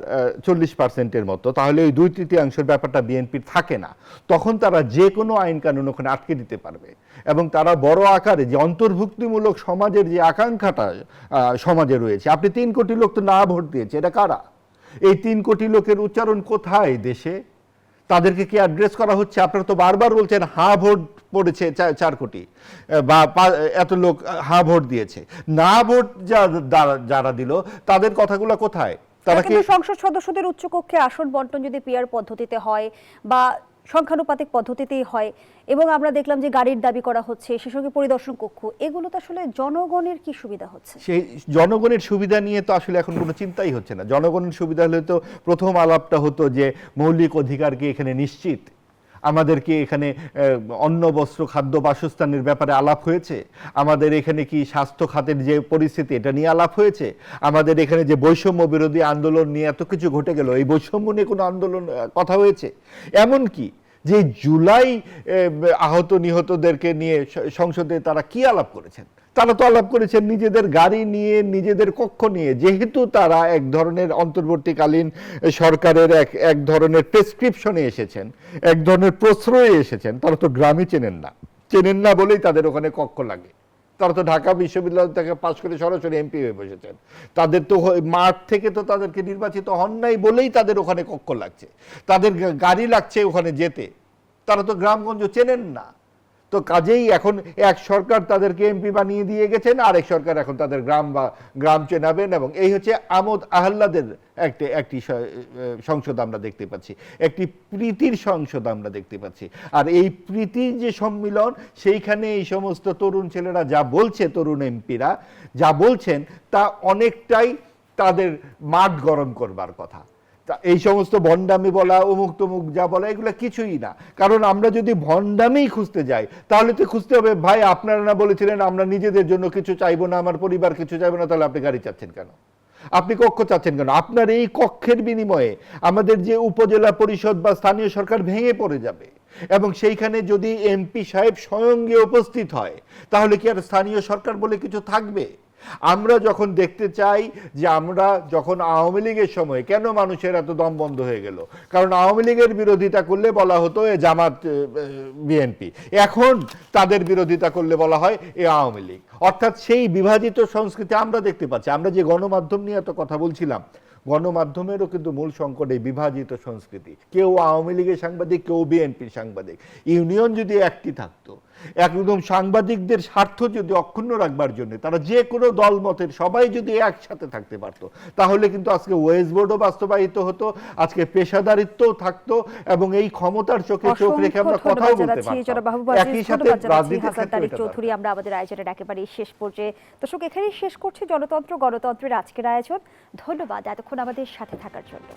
40%-এর মতো, তাহলে ওই 2/3 ব্যাপারটা বিএনপির থাকে না। তখন তারা যে কোনো আইন কানুন ওখানে আটকে দিতে পারবে এবং তারা বড় আকারে যে অন্তর্ভুক্তিমূলক সমাজের যে আকাঙ্ক্ষাটা সমাজে রয়েছে। আপনি 3 কোটি লোক তো না ভোট দিয়েছে, এটা কারা? এই 3 কোটি লোকের উচ্চারণ কোথায় দেশে? তাদেরকে কি অ্যাড্রেস করা হচ্ছে? আপনারা তো বারবার বলছেন হ্যাঁ ভোট পড়েছে 4 কোটি বা এত লোক হ্যাঁ ভোট দিয়েছে। না ভোট যারা দিল তাদের কথাগুলো কোথায়? তারা কি কিন্তু সংসদ সদস্যদের উচ্চকক্ষে আসন বন্টন যদি পিআর পদ্ধতিতে হয় বা সংখ্যানুপাতিক পদ্ধতিতেই হয়, এবং আমরা দেখলাম যে গাড়ির দাবি করা হচ্ছে, সে সঙ্গে পরিদর্শন কক্ষ, এগুলো তো আসলে জনগণের কি সুবিধা হচ্ছে? সেই জনগণের সুবিধা নিয়ে তো আসলে এখন কোনো চিন্তাই হচ্ছে না। জনগণের সুবিধা হলে তো প্রথম আলাপটা হতো যে মৌলিক অধিকার কি এখানে নিশ্চিত, আমাদেরকে এখানে অন্ন বস্ত্র খাদ্য বাসস্থানের ব্যাপারে আলাপ হয়েছে, আমাদের এখানে কি স্বাস্থ্য খাতের যে পরিস্থিতি এটা নিয়ে আলাপ হয়েছে, আমাদের এখানে যে বৈষম্য বিরোধী আন্দোলন নিয়ে এত কিছু ঘটে গেল, এই বৈষম্য নিয়ে কোনো আন্দোলন কথা হয়েছে? এমনকি যে জুলাই আহত নিহতদেরকে নিয়ে সংসদে তারা কি আলাপ করেছেন? তারা তো আলাপ করেছেন নিজেদের গাড়ি নিয়ে, নিজেদের কক্ষ নিয়ে। যেহেতু তারা এক ধরনের অন্তর্বর্তীকালীন সরকারের এক ধরনের প্রেসক্রিপশনে এসেছেন, এক ধরনের প্রশ্রয়ে এসেছেন, তারা তো গ্রামই চেনেন না বলেই তাদের ওখানে কক্ষ লাগে। তারা তো ঢাকা বিশ্ববিদ্যালয় থেকে পাশ করে সরাসরি এমপি হয়ে বসেছেন। তাদের তো মাঠ থেকে তো তাদেরকে নির্বাচিত হন নাই বলেই তাদের ওখানে কক্ষ লাগছে, তাদের গাড়ি লাগছে ওখানে যেতে। তারা তো গ্রামগঞ্জ চেনেন না। তো কাজেই এখন এক সরকার তাদেরকে এমপি বানিয়ে দিয়ে গেছেন, আরেক সরকার এখন তাদের গ্রাম চেনাবেন, এবং এই হচ্ছে আমোদ আহ্লাদের একটি সংসদ আমরা দেখতে পাচ্ছি, একটি প্রীতির সংসদ আমরা দেখতে পাচ্ছি। আর এই প্রীতির যে সম্মিলন, সেইখানে এই সমস্ত তরুণ ছেলেরা যা বলছে, তরুণ এমপিরা যা বলছেন, তা অনেকটাই তাদের মাঠ গরম করবার কথা। এই সমস্ত ভণ্ডামি বলা, অমুক তমুক যা বলা, এগুলো কিছুই না। কারণ আমরা যদি ভণ্ডামিই খুঁজতে যাই তাহলে তো খুঁজতে হবে, ভাই আপনারা না বলেছিলেন আমরা নিজেদের জন্য কিছু চাইবো না, আমার পরিবার কিছু চাইবো না, তাহলে আপনি গাড়ি চাচ্ছেন কেন? আপনি কক্ষ চাচ্ছেন কেন? আপনার এই কক্ষের বিনিময়ে আমাদের যে উপজেলা পরিষদ বা স্থানীয় সরকার ভেঙে পড়ে যাবে, এবং সেইখানে যদি এমপি সাহেব স্বয়ং গিয়ে উপস্থিত হয় তাহলে কি আর স্থানীয় সরকার বলে কিছু থাকবে? আমরা যখন দেখতে চাই যে আমরা যখন আওয়ামী লীগের সময় কেন মানুষের এত দম বন্ধ হয়ে গেল, কারণ আওয়ামী লীগের বিরোধিতা করলে বলা হতো এ জামাত বিএনপি, এখন তাদের বিরোধিতা করলে বলা হয় এ আওয়ামী লীগ। অর্থাৎ সেই বিভাজিত সংস্কৃতি আমরা দেখতে পাচ্ছি। আমরা যে গণমাধ্যম নিয়ে এত কথা বলছিলাম, গণমাধ্যমেরও কিন্তু মূল সংকট এই বিভাজিত সংস্কৃতি। কেউ আওয়ামী লীগের সাংবাদিক, কেউ বিএনপির সাংবাদিক। ইউনিয়ন যদি একটি থাকতো, একদম সাংবাদিকদের স্বার্থ যদি অক্ষুণ্ণ রাখবার জন্য তারা যে কোনো দলমতের সবাই যদি একসাথে থাকতে পারতো, তাহলে কিন্তু আজকে ওয়েজ বোর্ডও বাস্তবায়িত হতো, আজকে পেশাদারিত্বও থাকতো, এবং এই ক্ষমতার চোখে চোখ রেখে আমরা কথাও বলতে পারতাম। একই সাথে রাজনীতির ক্ষেত্রে চৌধুরী, আমরা আমাদের আয়োজনের একেবারে শেষ পর্যায়ে। দর্শক, এখানেই শেষ করছি জনতন্ত্র গণতন্ত্রের আজকের আয়োজন। ধন্যবাদ এতক্ষণ আমাদের সাথে থাকার জন্য।